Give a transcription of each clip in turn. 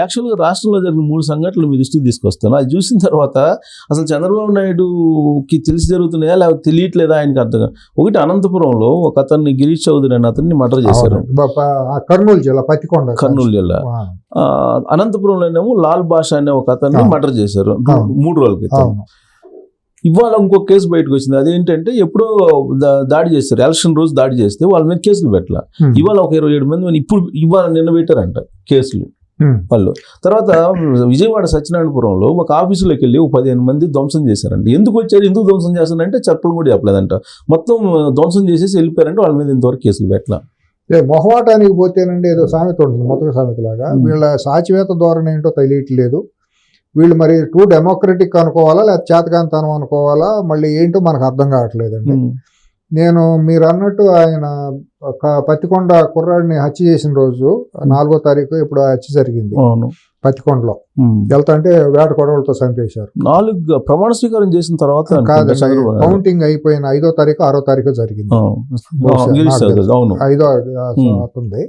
యాక్చువల్గా రాష్ట్రంలో జరిగిన 3 సంఘటనలు మీ దృష్టికి తీసుకొస్తాను. అది చూసిన తర్వాత అసలు చంద్రబాబు నాయుడుకి తెలిసి జరుగుతున్నాయా లేకపోతే తెలియట్లేదా ఆయనకి అర్థం కాదు. ఒకటి, అనంతపురంలో ఒక అతన్ని గిరీష్ చౌదరి అనే అతన్ని మర్డర్ చేశారు, కర్నూలు జిల్లా పత్తికొండ. కర్నూలు జిల్లా. అనంతపురంలోనేమో లాల్ బాషా అనే ఒక అతన్ని మర్డర్ చేశారు 3 రోజుల క్రితం. ఇవాళ ఇంకొక కేసు బయటకు వచ్చింది. అదేంటంటే ఎప్పుడో దాడి చేస్తారు, ఎలక్షన్ రోజు దాడి చేస్తే వాళ్ళ మీద కేసులు పెట్టాల. ఇవాళ ఒక 27 మంది ఇప్పుడు నిన్న పెట్టారంట కేసులు వాళ్ళు. తర్వాత విజయవాడ సత్యనారాయణపురంలో ఒక ఆఫీసులోకి వెళ్ళి 15 మంది ధ్వంసం చేశారంట. ఎందుకు వచ్చారు, ఎందుకు ధ్వంసం చేస్తారంటే చెప్పడం కూడా చెప్పలేదంట. మొత్తం ధ్వంసం చేసేసి వెళ్ళిపోయారంటే వాళ్ళ మీద ఇంతవరకు కేసులు పెట్టాల. మొహమాటానికి పోతేనండి ఏదో సామెత ఉంటుంది, మొదటి సామెత లాగా. వీళ్ళ సాచివేత ధోరణి ఏంటో తెలియట్లేదు. వీళ్ళు మరి టూ డెమోక్రటిక్ అనుకోవాలా లేదా చేతకాంతనం అనుకోవాలా, మళ్ళీ ఏంటో మనకు అర్థం కావట్లేదండి. నేను మీరు అన్నట్టు ఆయన పత్తికొండ కుర్రాడిని హత్య చేసిన రోజు 4వ తారీఖు ఇప్పుడు హత్య జరిగింది పత్తికొండలో. వెళ్తా అంటే వేట కొడవలతో చంపేశారు. 4 ప్రమాణ స్వీకారం చేసిన తర్వాత కాదండి, కౌంటింగ్ అయిపోయిన 5వ తారీఖు 6వ తారీఖు జరిగింది. 5వ అవుతుంది.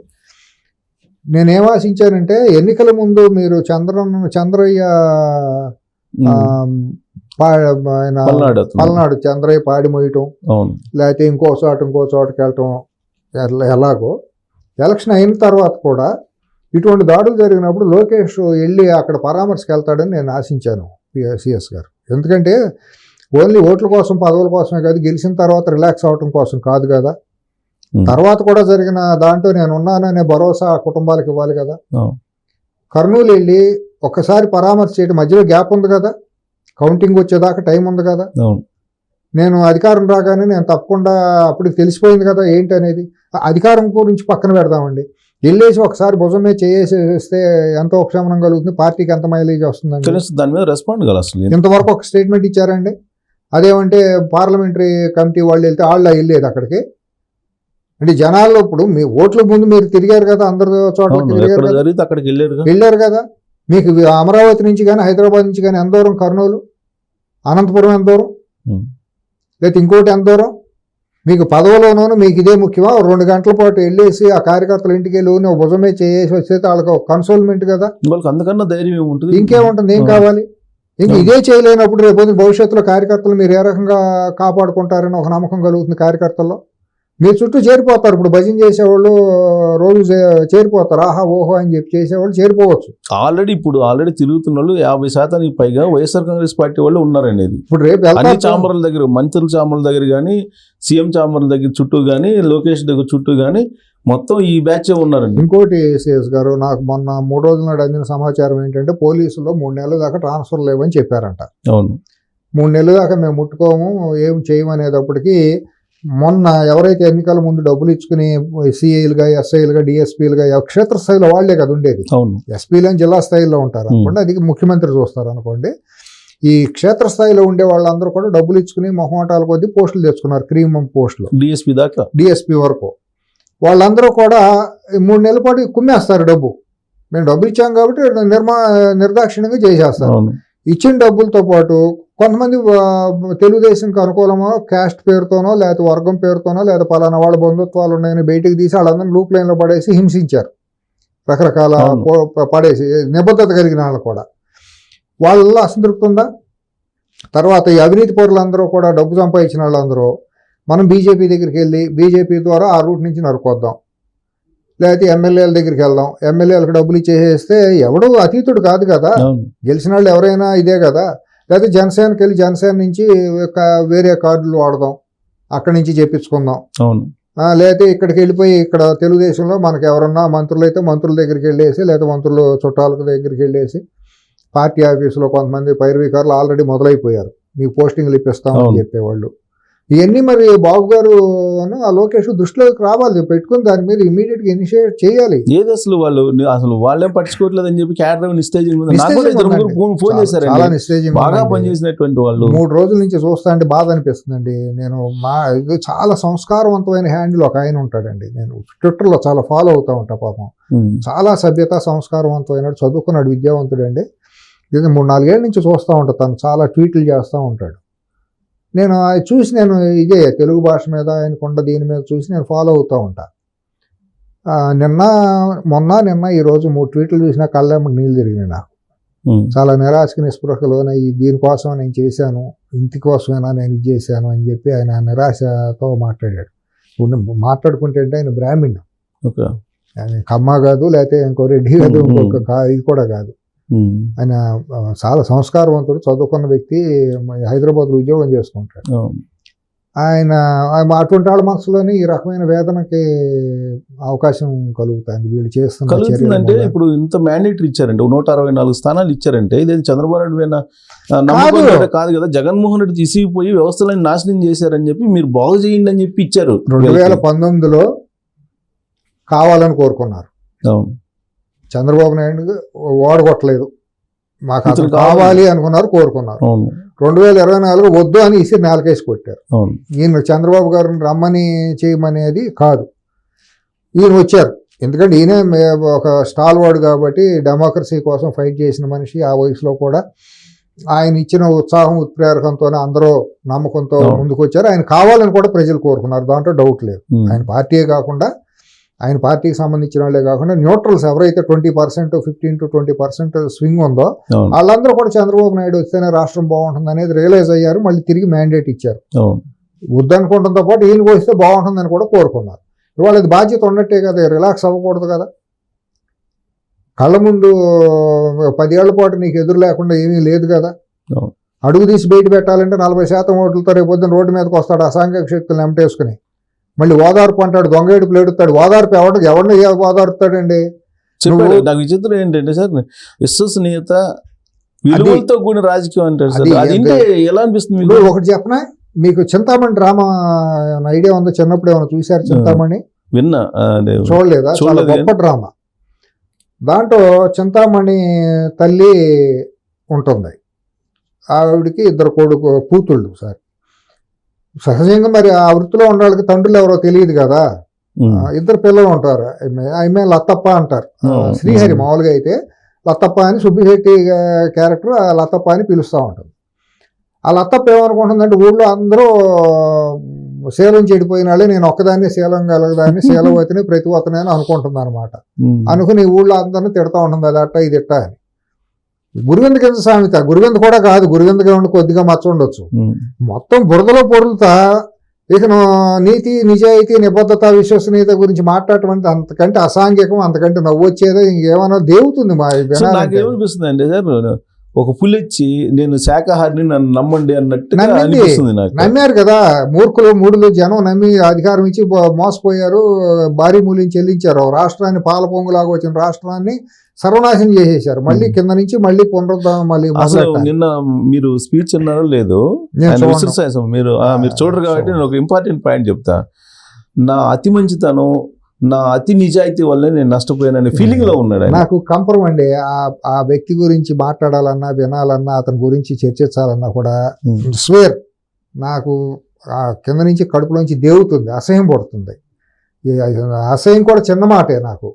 నేనేం ఆశించానంటే ఎన్నికల ముందు మీరు చంద్రయ్య పల్నాడు చంద్రయ్య పాడి మోయటం, లేకపోతే ఇంకో చోటకి వెళ్ళటం, ఎలాగో ఎలక్షన్ అయిన తర్వాత కూడా ఇటువంటి దాడులు జరిగినప్పుడు లోకేష్ వెళ్ళి అక్కడ పరామర్శకు వెళ్తాడని నేను ఆశించాను సిఎస్ గారు. ఎందుకంటే ఓన్లీ ఓట్ల కోసం పదవుల కోసమే కాదు, గెలిచిన తర్వాత రిలాక్స్ అవటం కోసం కాదు కదా. తర్వాత కూడా జరిగిన దాంట్లో నేను ఉన్నాననే భరోసా కుటుంబాలకు ఇవ్వాలి కదా. కర్నూలు వెళ్ళి ఒక్కసారి పరామర్శ చేయడం, మధ్యలో గ్యాప్ ఉంది కదా, కౌంటింగ్ వచ్చేదాకా టైం ఉంది కదా. నేను అధికారం రాగానే నేను తప్పకుండా అప్పటికి తెలిసిపోయింది కదా ఏంటి అనేది. అధికారం గురించి పక్కన పెడదామండి, వెళ్ళేసి ఒకసారి భుజం మీద చేసేస్తే ఎంత ఉపశమనం కలుగుతుంది, పార్టీకి ఎంత మైలేజ్ వస్తుందండి. దాని మీద రెస్పాండ్ కాదు. ఇంతవరకు ఒక స్టేట్మెంట్ ఇచ్చారండి. అదేమంటే పార్లమెంటరీ కమిటీ వాళ్ళు వెళ్తే వాళ్ళు వెళ్ళేది అక్కడికి. అంటే జనాల్లో ఇప్పుడు మీ ఓట్ల ముందు మీరు తిరిగారు కదా, అందరి చోట్లకి వెళ్ళారు కదా. మీకు అమరావతి నుంచి కానీ హైదరాబాద్ నుంచి కానీ ఎంత దూరం, కర్నూలు అనంతపురం ఎంత దూరం, లేకపోతే ఇంకోటి ఎంత దూరం. మీకు పదవిలోనూ మీకు ఇదే ముఖ్యమా? 2 గంటల పాటు వెళ్ళేసి ఆ కార్యకర్తలు ఇంటికి వెళ్ళి భుజమే చేసి వస్తే వాళ్ళకి కన్సోల్మెంట్ కదా. అందుకన్నా ధైర్యం ఉంటుంది, ఇంకేముంటుంది, ఏం కావాలి. ఇంక ఇదే చేయలేనప్పుడు రేపు భవిష్యత్తులో కార్యకర్తలు మీరు ఏ రకంగా కాపాడుకుంటారని ఒక నమ్మకం కలుగుతుంది కార్యకర్తల్లో. మీరు చుట్టూ చేరిపోతారు. ఇప్పుడు భజన చేసేవాళ్ళు రోజు చేరిపోతారు, ఆహా ఓహో అని చెప్పి చేసేవాళ్ళు చేరిపోవచ్చు. ఆల్రెడీ తిరుగుతున్న వాళ్ళు 50% పైగా వైఎస్ఆర్ కాంగ్రెస్ పార్టీ వాళ్ళు ఉన్నారనేది. ఇప్పుడు రేపు చాంబర్ల దగ్గర, మంత్రుల చాంబర్ల దగ్గర కానీ, సీఎం చాంబర్ల దగ్గర చుట్టూ కానీ, లోకేష్ దగ్గర చుట్టూ కానీ మొత్తం ఈ బ్యాచ్ ఉన్నారండి. ఇంకోటి సిఎస్ గారు, నాకు మొన్న 3 రోజుల నాడు అందిన సమాచారం ఏంటంటే పోలీసులో 3 నెలల దాకా ట్రాన్స్ఫర్ లేవని చెప్పారంట. అవును, 3 నెలల దాకా మేము ముట్టుకోము, ఏం చేయమనేటప్పటికీ మొన్న ఎవరైతే ఎన్నికల ముందు డబ్బులు ఇచ్చుకుని సిఐలుగా, ఎస్ఐలుగా, డిఎస్పీలుగా క్షేత్రస్థాయిలో వాళ్లే కదా ఉండేది. ఎస్పీలు అని జిల్లా స్థాయిలో ఉంటారు అనుకోండి, అది ముఖ్యమంత్రి చూస్తారు అనుకోండి. ఈ క్షేత్రస్థాయిలో ఉండే వాళ్ళందరూ కూడా డబ్బులు ఇచ్చుకుని మొహమాటాల కొద్దీ పోస్టులు తెచ్చుకున్నారు, క్రీమ్ పోస్టులు డిఎస్పీ వరకు. వాళ్ళందరూ కూడా 3 నెలల పాటు కుమ్మేస్తారు డబ్బు. మేము డబ్బులు ఇచ్చాం కాబట్టి నిర్దాక్షిణ్యంగా చేసేస్తారు. ఇచ్చిన డబ్బులతో పాటు కొంతమంది తెలుగుదేశంకి అనుకూలమో క్యాస్ట్ పేరుతోనో లేకపోతే వర్గం పేరుతోనో లేదా పలానా వాళ్ళ బంధుత్వాలు ఉన్నాయని బయటికి తీసి వాళ్ళందరినీ లూప్ లైన్లో పడేసి హింసించారు. రకరకాల పడేసి నిబద్ధత కలిగిన వాళ్ళు కూడా. వాళ్ళల్లో అసంతృప్తి ఉందా? తర్వాత ఈ అవినీతి పరులందరూ కూడా డబ్బు సంపాదించిన వాళ్ళందరూ మనం బీజేపీ దగ్గరికి వెళ్ళి బీజేపీ ద్వారా ఆ రూట్ నుంచి నరుకొద్దాం, లేకపోతే ఎమ్మెల్యేల దగ్గరికి వెళ్దాం, ఎమ్మెల్యేలకు డబ్బులు ఇచ్చేసేస్తే ఎవడు అతీతుడు కాదు కదా. గెలిచిన వాళ్ళు ఎవరైనా ఇదే కదా. లేకపోతే జనసేనకి వెళ్ళి జనసేన నుంచి వేరే కార్డులు వాడదాం, అక్కడి నుంచి చేపించుకుందాం. లేకపోతే ఇక్కడికి వెళ్ళిపోయి ఇక్కడ తెలుగుదేశంలో మనకు ఎవరన్నా మంత్రులు అయితే మంత్రుల దగ్గరికి వెళ్ళేసి, లేదా మంత్రులు చుట్టాల దగ్గరికి వెళ్ళేసి, పార్టీ ఆఫీసులో కొంతమంది పైరవీకారులు ఆల్రెడీ మొదలైపోయారు, మీకు పోస్టింగ్లు ఇప్పిస్తామని చెప్పేవాళ్ళు. ఇవన్నీ మరి బాబు గారు ఆ లోకేష్ దృష్టిలోకి రావాలి, పెట్టుకుని దాని మీద ఇమీడియట్ గా ఇనిషియేట్ చేయాలి. ఏది అసలు వాళ్ళే పట్టించుకోవట్లేదు అని చెప్పి చాలా నిస్టేజింగ్ బాగా పనిచేసినటువంటి వాళ్ళు 3 రోజుల నుంచి చూస్తా అంటే బాధ అనిపిస్తుందండి. నేను చాలా సంస్కారవంతమైన హ్యాండిల్ ఒక ఆయన ఉంటాడండి, నేను ట్విట్టర్లో చాలా ఫాలో అవుతా ఉంటా. పాపం చాలా సభ్యత సంస్కారవంతమైన చదువుకున్నాడు, విద్యావంతుడు అండి. ఇది 3-4 ఏళ్ళ నుంచి చూస్తూ ఉంటా, తను చాలా ట్వీట్లు చేస్తూ ఉంటాడు. నేను చూసి నేను ఇదే తెలుగు భాష మీద ఆయనకుండ దీని మీద చూసి నేను ఫాలో అవుతూ ఉంటా. నిన్న ఈరోజు 3 ట్వీట్లు చూసినా కళ్ళెమ్మకి నీళ్ళు తిరిగినాయి నాకు. చాలా నిరాశకి నిస్పృహలోనే దీనికోసం నేను చేశాను, ఇంటి కోసమైనా నేను ఇది చేశాను అని చెప్పి ఆయన నిరాశతో మాట్లాడాడు. మాట్లాడుకుంటే అంటే ఆయన బ్రాహ్మణ్, ఆయన కమ్మ కాదు, లేకపోతే ఇంకో రెడ్డి కాదు, ఇంకొక ఇది కూడా కాదు. ఆయన చాలా సంస్కారవంతుడు, చదువుకున్న వ్యక్తి, హైదరాబాద్లో ఉద్యోగం చేసుకుంటాడు. ఆయన అటువంటి వాళ్ళ మనసులోని ఈ రకమైన వేదనకి అవకాశం కలుగుతుంది వీళ్ళు చేస్తున్న. ఇప్పుడు ఇంత మ్యాండేటరీ ఇచ్చారంటే 164 స్థానాలు ఇచ్చారంటే ఇది చంద్రబాబు నాయుడు నమ్మకం కాదు కదా. జగన్మోహన్ రెడ్డి తీసిపోయి వ్యవస్థలను నాశనం చేశారని చెప్పి మీరు బాగు చేయండి అని చెప్పి ఇచ్చారు. 2019లో కావాలని కోరుకున్నారు, చంద్రబాబు నాయుడు ఓడగొట్టలేదు, మాకు అసలు కావాలి అనుకున్నారు, కోరుకున్నారు. 2024 వద్దు అని ఇసిరి నేలకేసి కొట్టారు. ఈయన చంద్రబాబు గారిని రమ్మని చేయమనేది కాదు, ఈయన వచ్చారు. ఎందుకంటే ఈయన ఒక స్టాల్ వాడు కాబట్టి, డెమోక్రసీ కోసం ఫైట్ చేసిన మనిషి. ఆ వయసులో కూడా ఆయన ఇచ్చిన ఉత్సాహం ఉత్ప్రేరకంతోనే అందరూ నమ్మకంతో ముందుకు వచ్చారు. ఆయన కావాలని కూడా ప్రజలు కోరుకున్నారు, దాంట్లో డౌట్ లేదు. ఆయన పార్టీయే కాకుండా, ఆయన పార్టీకి సంబంధించిన వాళ్ళే కాకుండా న్యూట్రల్స్ ఎవరైతే 20%, 15 to 20% స్వింగ్ ఉందో వాళ్ళందరూ కూడా చంద్రబాబు నాయుడు వస్తేనే రాష్ట్రం బాగుంటుంది అనేది రియలైజ్ అయ్యారు. మళ్ళీ తిరిగి మ్యాండేట్ ఇచ్చారు. వద్దనుకోవడంతో పాటు ఈయనకు వస్తే బాగుంటుందని కూడా కోరుకున్నారు. ఇవాళ ఇది బాధ్యత ఉన్నట్టే కదా, రిలాక్స్ అవ్వకూడదు కదా. కళ్ళ ముందు 10 ఏళ్ల పాటు నీకు ఎదురు లేకుండా ఏమీ లేదు కదా. అడుగు తీసి బయట పెట్టాలంటే 40% ఓట్లతో రేపు పొద్దున్న రోడ్డు మీదకి వస్తాడు అసాంఘిక శక్తులను వెంటేసుకుని. మళ్ళీ ఓదార్పు అంటాడు, దొంగ ఏడుపులు ఏడుతాడు. ఓదార్పు ఎవరిని ఓదార్పుతాడండి? నాకు విచిత్రం ఏంటంటే సార్, విశ్వసనీయత విలువలతో కూడిన రాజకీయం అంటారు సార్. అది ఎలా అనిపిస్తుంది? ఒకటి చెప్పనా మీకు, చింతామణి డ్రామా ఐడియా ఉందో? చిన్నప్పుడు ఏమైనా చూశారు చింతామణి? విన్నా, చూడలేదా? చాలా గొప్ప డ్రామా. దాంట్లో చింతామణి తల్లి ఉంటుంది, ఆవిడికి 2 కూతుళ్ళు. సార్ సహజంగా మరి ఆ వృత్తిలో ఉన్న వాళ్ళకి తండ్రులు ఎవరో తెలియదు కదా. 2 పిల్లలు ఉంటారు. ఆమె లతప్ప అంటారు, శ్రీహరి మామూలుగా అయితే లతప్ప అని, సుబ్బిశెట్టి క్యారెక్టర్ లతప్ప అని పిలుస్తూ ఉంటుంది. ఆ లతప్ప ఏమనుకుంటుందంటే, ఊళ్ళో అందరూ శీలం చెడిపోయిన వాళ్ళే, నేను ఒక్కదాన్ని శీలం కలగదాన్ని, శీలవతిని ప్రతివతని అని అనుకుంటుంది అనమాట. అనుకుని ఊళ్ళో అందరినీ తిడతా ఉంటుంది, అది అట్ట ఇది ఇట్ట అని. గురువింద కింద సామెత, గురువింద కూడా కాదు, గురువిందగా ఉండి కొద్దిగా మచ్చ ఉండొచ్చు. మొత్తం బురదలో పొరులుతా ఇక నీతి, నిజాయితీ, నిబద్ధత, విశ్వసనీయత గురించి మాట్లాడటం అంటే అంతకంటే అసాంఘికం, అంతకంటే నవ్వు వచ్చేదో ఇంకేమన్నా దేవుతుంది. నాకేమనిపిస్తుంది అంటే సార్, ఒక పులిచ్చి నేను శాఖాహారిని నన్ను నమ్మండి అన్నట్టు నమ్మారు కదా. మూర్ఖులు మూడులు జనం నమ్మి అధికారం ఇచ్చి మోసపోయారు, భారీ మూల్యం చెల్లించారు. రాష్ట్రాన్ని పాల పొంగులాగా వచ్చిన రాష్ట్రాన్ని సర్వనాశనం చేసేశారు. మళ్ళీ కింద నుంచి మళ్ళీ పునరుద్ధరణ. మళ్ళీ నిన్న మీరు స్పీచ్ అన్నారో లేదు, మీరు చూడరు కాబట్టి నేను ఒక ఇంపార్టెంట్ పాయింట్ చెప్తా. నా అతి మంచితనం, నా అతి నిజాయితీ వల్లే నేను నష్టపోయాననే ఫీలింగ్ లో ఉన్నాడు. నాకు కంపరం అండి. ఆ వ్యక్తి గురించి మాట్లాడాలన్నా, వినాలన్నా, అతని గురించి చర్చించాలన్నా కూడా స్వేర్ నాకు కింద నుంచి కడుపులోంచి దేవుతుంది, అసహ్యం పడుతుంది. అసహ్యం కూడా చిన్న మాటే, నాకు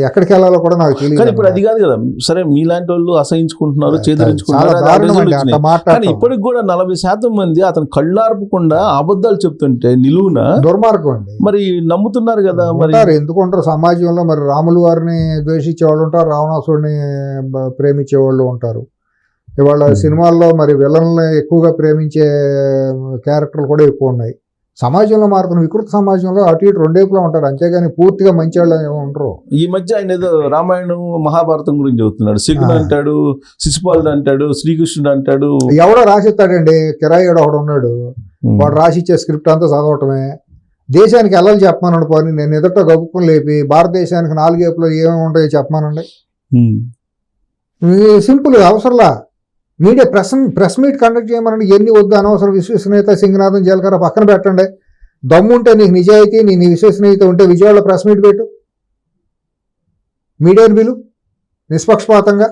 ఎక్కడికి వెళ్ళాలో కూడా నాకు తెలియదు. ఇప్పుడు అది కాదు కదా. సరే, మీలాంటి వాళ్ళు అసహించుకుంటున్నారు, చేదరించుకుంటున్నారు. ఇప్పటికి కూడా 40% మంది అతను కళ్ళార్పకుండా అబద్ధాలు చెప్తుంటే నిలువున దుర్మార్గం అండి. మరి నమ్ముతున్నారు కదా. మరి ఎందుకుంటారు సమాజంలో? మరి రాములు వారిని ద్వేషించే వాళ్ళు ఉంటారు, రావణాసుడిని ప్రేమించే వాళ్ళు ఉంటారు. ఇవాళ సినిమాల్లో మరి విలన్లు ఎక్కువగా ప్రేమించే క్యారెక్టర్లు కూడా ఎక్కువ ఉన్నాయి. సమాజంలో మారుతున్న వికృత సమాజంలో అటు ఇటు రెండేపులా ఉంటారు, అంతేగాని పూర్తిగా మంచి వాళ్ళు ఉంటారు. ఈ మధ్య ఆయన ఏదో రామాయణం మహాభారతం గురించి చెబుతున్నాడు. శకుని అంటాడు, శిశుపాలుడు అంటాడు, శ్రీకృష్ణుడు అంటాడు. ఎవడో రాసిస్తాడండి, కిరాయిడు ఒకడు ఉన్నాడు, వాడు రాసిచ్చే స్క్రిప్ట్ అంతా చదవటమే. దేశానికి వెళ్ళాలి చెప్పమనండి, పోనీ నేను ఎదుట గబుక్కుని లేపి భారతదేశానికి 4 ఏపులో ఏమేమి ఉంటాయో చెప్పమానండి. సింపుల్, అవసరంలా. మీడియా ప్రెస్ మీట్ కండక్ట్ చేయమనండి, ఎన్ని వద్దు అనవసరం. విశ్వసనీయత, సింగనాథం, జీలకర్ర పక్కన పెట్టండి. దమ్ముంటే నీకు నిజాయితీ, నీ విశ్వసనీయత ఉంటే విజయవాడలో ప్రెస్ మీట్ పెట్టు, మీడియాని బిలు నిష్పక్షపాతంగా.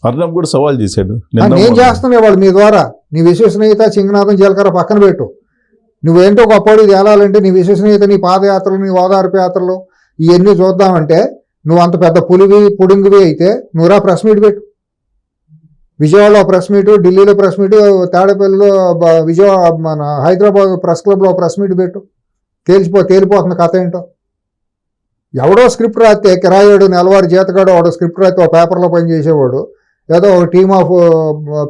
అర్ణబ్ కూడా సవాల్ చేశాడు, నేను చేస్తున్నా వాళ్ళు మీ ద్వారా. నీ విశ్వసనీయత, సింగనాథం, జీలకర్ర పక్కన పెట్టు. నువ్వేంటో గొప్పవాడు తేలాలంటే నీ విశ్వసనీయత, నీ పాదయాత్రలు, నీ ఓదార్పు యాత్రలు ఇవన్నీ చూద్దామంటే నువ్వు అంత పెద్ద పులివి పుడింగివి అయితే నువ్వురా ప్రెస్ మీట్ పెట్టు. విజయవాడలో ప్రెస్ మీటు, ఢిల్లీలో ప్రెస్ మీటు, తాడేపల్లిలో హైదరాబాద్ ప్రెస్ క్లబ్లో ప్రెస్ మీట్ పెట్టు. తేలిపోతుంది కథ ఏంటో. ఎవడో స్క్రిప్ట్ రాస్తే కిరాయాడు నెలవారి జీతగాడు వాడు స్క్రిప్ట్ రాస్తే ఒక పేపర్లో పనిచేసేవాడు ఏదో ఒక టీమ్ ఆఫ్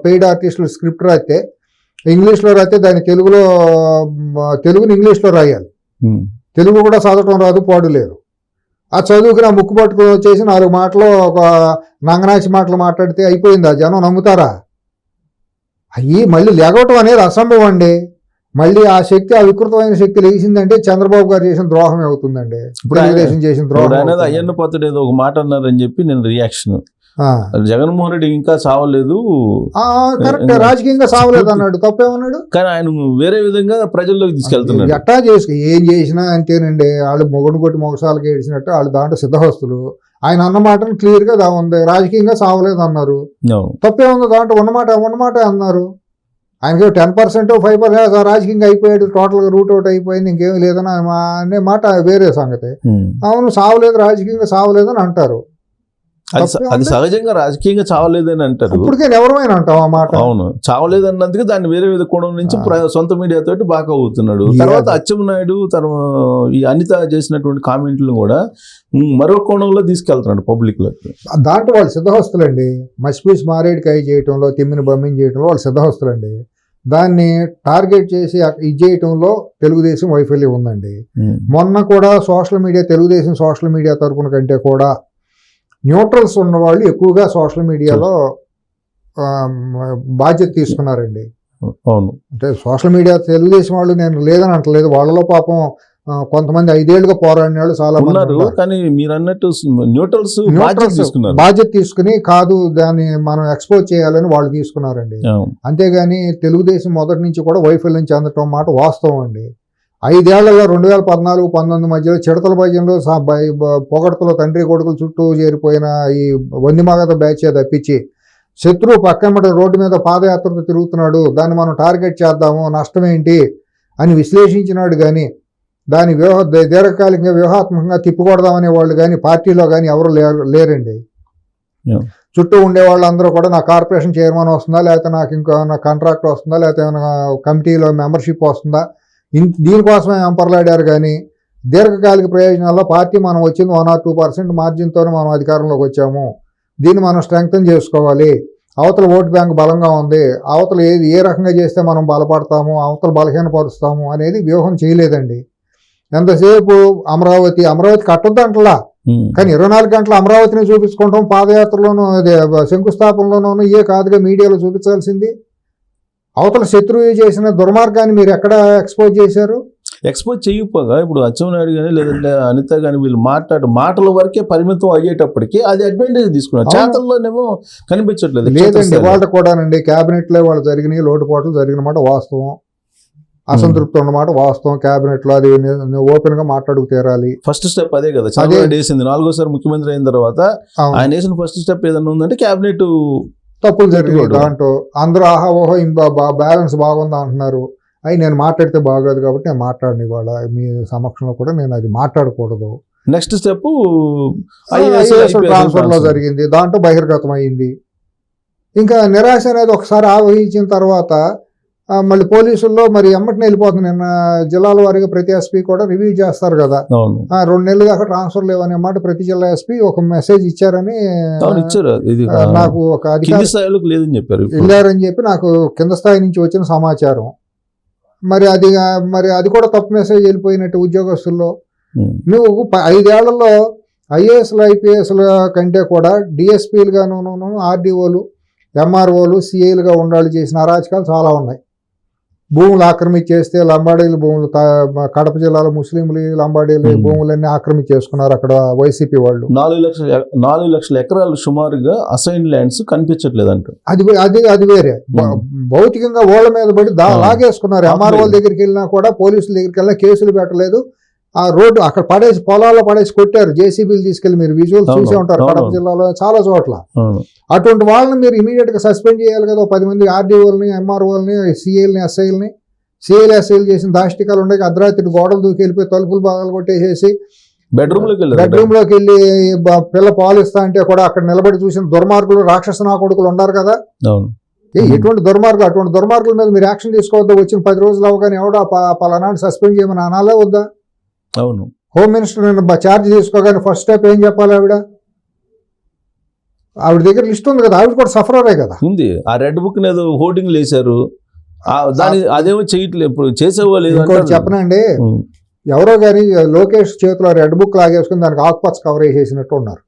పెయిడ్ ఆర్టిస్టులు స్క్రిప్ట్ రాస్తే ఇంగ్లీష్లో రాస్తే దాన్ని తెలుగుని ఇంగ్లీష్లో రాయాలి. తెలుగు కూడా చదవటం రాదు, పాడు లేదు. ఆ చదువుకి నా ముక్కు పట్టుకుని వచ్చేసి 4 మాటలు ఒక నంగనాచి మాటలు మాట్లాడితే అయిపోయిందా? జనం నమ్ముతారా? అయ్యి మళ్ళీ లేగవటం అనేది అసంభవం అండి. మళ్ళీ ఆ శక్తి, ఆ వికృతమైన శక్తి లేచిందంటే చంద్రబాబు గారు చేసిన ద్రోహమే అవుతుందండి. తెలుగుదేశం చేసిన ద్రోహం. అయ్యన్న పాత్రుడు ఏదో ఒక మాట అన్నారని చెప్పి నేను రియాక్షన్, జగన్మోహన్ రెడ్డి ఇంకా సావలేదు, కరెక్ట్, రాజకీయంగా సావలేదు అన్నాడు, తప్పేమన్నాడు? కానీ ఆయన వేరే విధంగా ప్రజల్లోకి తీసుకెళ్తున్నాడు. ఎట్టా ఏం చేసినా అంతేనండి. వాళ్ళు మొగడు కొట్టి మొగసాలకి ఏడిచినట్టు వాళ్ళు దాంట్లో సిద్ధహస్తులు. ఆయన అన్న మాటను క్లియర్ గా ఉంది, రాజకీయంగా సావలేదు అన్నారు. తప్పేముంది దాంట్లో? ఉన్నమాట అన్నారు. ఆయనకి 10% 5% రాజకీయంగా అయిపోయాడు, టోటల్ గా రూట్ అవుట్ అయిపోయింది, ఇంకేమీ లేదని అనే మాట వేరే సంగతి. అవును, సావలేదు, రాజకీయంగా సావలేదని అంటారు. అది సహజంగా రాజకీయంగా చావలేదని అంటారు. ఇప్పటికే ఎవరమైనా అంటాం ఆ మాట. అవును, చావలేదన్నందుకు దాన్ని వేరే వేరే కోణం నుంచి సొంత మీడియా తోటి బాగా అవుతున్నాడు. తర్వాత అచ్చెన్నాయుడు ఈ అనిత చేసినటువంటి కామెంట్లు కూడా మరో కోణంలో తీసుకెళ్తున్నాడు పబ్లిక్ లోకి. దాంట్లో వాళ్ళు సిద్ధహస్తులండి. మసిపీసి మారేడుకాయ చేయటంలో, తిమ్మిని బమ్మిని చేయటంలో వాళ్ళు సిద్ధహస్తులండి. దాన్ని టార్గెట్ చేసి ఇది చేయటంలో తెలుగుదేశం వైఫల్యం ఉందండి. మొన్న కూడా తెలుగుదేశం సోషల్ మీడియా తరపున కంటే కూడా న్యూట్రల్స్ ఉన్నవాళ్ళు ఎక్కువగా సోషల్ మీడియాలో బాధ్యత తీసుకున్నారండి. అవును, అంటే సోషల్ మీడియా తెలుగుదేశం వాళ్ళు నేను లేదని అంటలేదు, వాళ్ళలో పాపం కొంతమంది 5 ఏళ్లుగా పోరాడిన వాళ్ళు చాలా ఉన్నారు. కానీ మీరు అన్నట్టు న్యూట్రల్స్ బాధ్యత తీసుకుని కాదు దాన్ని మనం ఎక్స్పోజ్ చేయాలని వాళ్ళు తీసుకున్నారండి. అంతేగాని తెలుగుదేశం మొదటి నుంచి కూడా వైఫల్యం చెందటం మాట వాస్తవం అండి. 5 ఏళ్లలో 2014-19 మధ్యలో చిడతల భజనలో పొగడతలో తండ్రి కొడుకులు చుట్టూ చేరిపోయిన ఈ వందిమాగత బ్యాచ్ తప్పించి శత్రువు పక్కన రోడ్డు మీద పాదయాత్రతో తిరుగుతున్నాడు, దాన్ని మనం టార్గెట్ చేద్దాము, నష్టం ఏంటి అని విశ్లేషించినాడు. కానీ దాని దీర్ఘకాలికంగా వ్యూహాత్మకంగా తిప్పికొడదామనే వాళ్ళు కానీ పార్టీలో కానీ ఎవరు లేరండి. చుట్టూ ఉండే వాళ్ళందరూ కూడా నా కార్పొరేషన్ చైర్మన్ వస్తుందా, లేకపోతే నాకు ఇంకా కాంట్రాక్ట్ వస్తుందా, లేకపోతే ఏమైనా కమిటీలో మెంబర్షిప్ వస్తుందా, దీనికోసమే ఎంపర్లాడారు. కానీ దీర్ఘకాలిక ప్రయోజనాల్లో పార్టీ మనం వచ్చింది 1 or 2% మార్జిన్తోనే మనం అధికారంలోకి వచ్చాము, దీన్ని మనం స్ట్రెంగ్తన్ చేసుకోవాలి, అవతల ఓటు బ్యాంక్ బలంగా ఉంది, అవతల ఏ రకంగా చేస్తే మనం బలపడతాము, అవతల బలహీనపరుస్తాము అనేది వ్యూహం చేయలేదండి. ఎంతసేపు అమరావతి కట్టొద్దంటలా, కానీ 24 గంటలు అమరావతిని చూపించుకుంటాం, పాదయాత్రలోనూ శంకుస్థాపనలోనూ కాదుగా మీడియాలో చూపించాల్సింది. అవతల శత్రువు చేసిన దుర్మార్గాన్ని మీరు ఎక్కడ ఎక్స్పోజ్ చేశారు? ఎక్స్పోజ్ చేయకపోగా ఇప్పుడు అచ్చెన్నాయుడు కానీ లేదంటే అనిత కానీ వీళ్ళు మాటల వరకే పరిమితం అయ్యేటప్పటికి అది అడ్వాంటేజ్ తీసుకున్నారు, చేతల్లోనేమో కనిపించట్లేదు. లేదండి, వాళ్ళు కూడానండి క్యాబినెట్ లో వాళ్ళు జరిగిన లోటుపాట్లు జరిగిన మాట వాస్తవం, అసంతృప్తి ఉన్నమాట వాస్తవం. క్యాబినెట్ లో అది ఓపెన్ గా మాట్లాడుకు తీరాలి. ఫస్ట్ స్టెప్ అదే కదా చంద్రబాబు వేసింది. 4వ ముఖ్యమంత్రి అయిన తర్వాత ఆయన వేసిన ఫస్ట్ స్టెప్ ఏదన్నా ఉందంటే క్యాబినెట్ తప్పులు జరిగాయి. దాంట్లో అందరూ ఓహో బ్యాలెన్స్ బాగుందా అంటున్నారు. అవి నేను మాట్లాడితే బాగోదు కాబట్టి నేను మాట్లాడిన ఇవాళ మీ సమక్షంలో కూడా నేను అది మాట్లాడకూడదు. నెక్స్ట్ స్టెప్ ట్రాన్స్ఫర్ లో జరిగింది, దాంట్లో బహిర్గతం అయింది. ఇంకా నిరాశ అనేది ఒకసారి ఆవహించిన తర్వాత మళ్ళీ పోలీసుల్లో మరి ఎమ్మటిని వెళ్ళిపోతుంది. నిన్న జిల్లాల వారీగా ప్రతి ఎస్పీ కూడా రివ్యూ చేస్తారు కదా, 2 నెలలు దాకా ట్రాన్స్ఫర్ లేవనే మాట ప్రతి జిల్లా ఎస్పీ ఒక మెసేజ్ ఇచ్చారని నాకు ఒక అధికారి వెళ్ళారని చెప్పి నాకు కింద స్థాయి నుంచి వచ్చిన సమాచారం. మరి అది కూడా తప్పు మెసేజ్ వెళ్ళిపోయినట్టు ఉద్యోగస్తుల్లో. నువ్వు 5 ఏళ్లలో ఐఏఎస్లు ఐపీఎస్ల కంటే కూడా డిఎస్పీలుగాను, ఆర్డీఓలు, ఎంఆర్ఓలు, సిఐలుగా ఉండాలి చేసిన అరాచకాలు చాలా ఉన్నాయి. భూములు ఆక్రమించేస్తే లంబాడీల భూములు, కడప జిల్లాలో ముస్లింలు లంబాడీల భూములన్నీ ఆక్రమించేసుకున్నారు అక్కడ వైసీపీ వాళ్ళు. 4 లక్షల ఎకరాలు సుమారుగా అసైన్ ల్యాండ్స్ కనిపించట్లేదు అంట. అది వేరే భౌతికంగా ఓళ్ళ మీద పడి లాగేసుకున్నారు. ఎంఆర్ఓల దగ్గరికి వెళ్ళినా కూడా, పోలీసుల దగ్గరికి వెళ్ళినా కేసులు పెట్టలేదు. ఆ రోడ్డు అక్కడ పొలాల్లో పడేసి కొట్టారు జేసీబీలు తీసుకెళ్లి. మీరు విజువల్స్ చూసే ఉంటారు కడప జిల్లాలో చాలా చోట్ల. అటువంటి వాళ్ళని మీరు ఇమీడియట్ గా సస్పెండ్ చేయాలి కదా. 10 మంది ఆర్డీఓల్ని, ఎంఆర్ఓల్ని, సిఐల్ని, ఎస్ఐల్ని. ఎస్ఐలు చేసిన దాష్టికాలు ఉండే, అర్ధరాత్రి గోడలు దూకి వెళ్ళిపోయి తలుపులు బాగాలు కొట్టేసేసి బెడ్రూమ్ లోకి వెళ్ళి పిల్ల పాలు ఇస్తా అంటే కూడా అక్కడ నిలబడి చూసిన దుర్మార్గులు, రాక్షస నా కొడుకులు ఉన్నారు కదా. ఎటువంటి అటువంటి దుర్మార్గుల మీద మీరు యాక్షన్ తీసుకోవద్దా? వచ్చిన 10 రోజులు అవగానే ఎవడో పలానాడు సస్పెండ్ చేయమని అనాలే వద్దా? అవును, హోమ్ మినిస్టర్ ఛార్జ్ తీసుకోగానే ఫస్ట్ స్టెప్ ఏం చెప్పాలి ఆవిడ దగ్గర లిస్ట్ ఉంది కదా, ఆవిడ కూడా సఫరరే కదా. ఉంది. ఆ రెడ్ బుక్ ఏదో హోర్డింగ్లు వేశారు, దాని అదేమో చేయట్లేదు, ఇప్పుడు చేసేవాళ్ళు. ఇంకోటి చెప్పనండి, ఎవరో గారి లోకేష్ చేతిలో రెడ్ బుక్ లాగేసుకుని దానికి ఆకుపచ్చ కవర్ వేసేసినట్టు ఉన్నారు.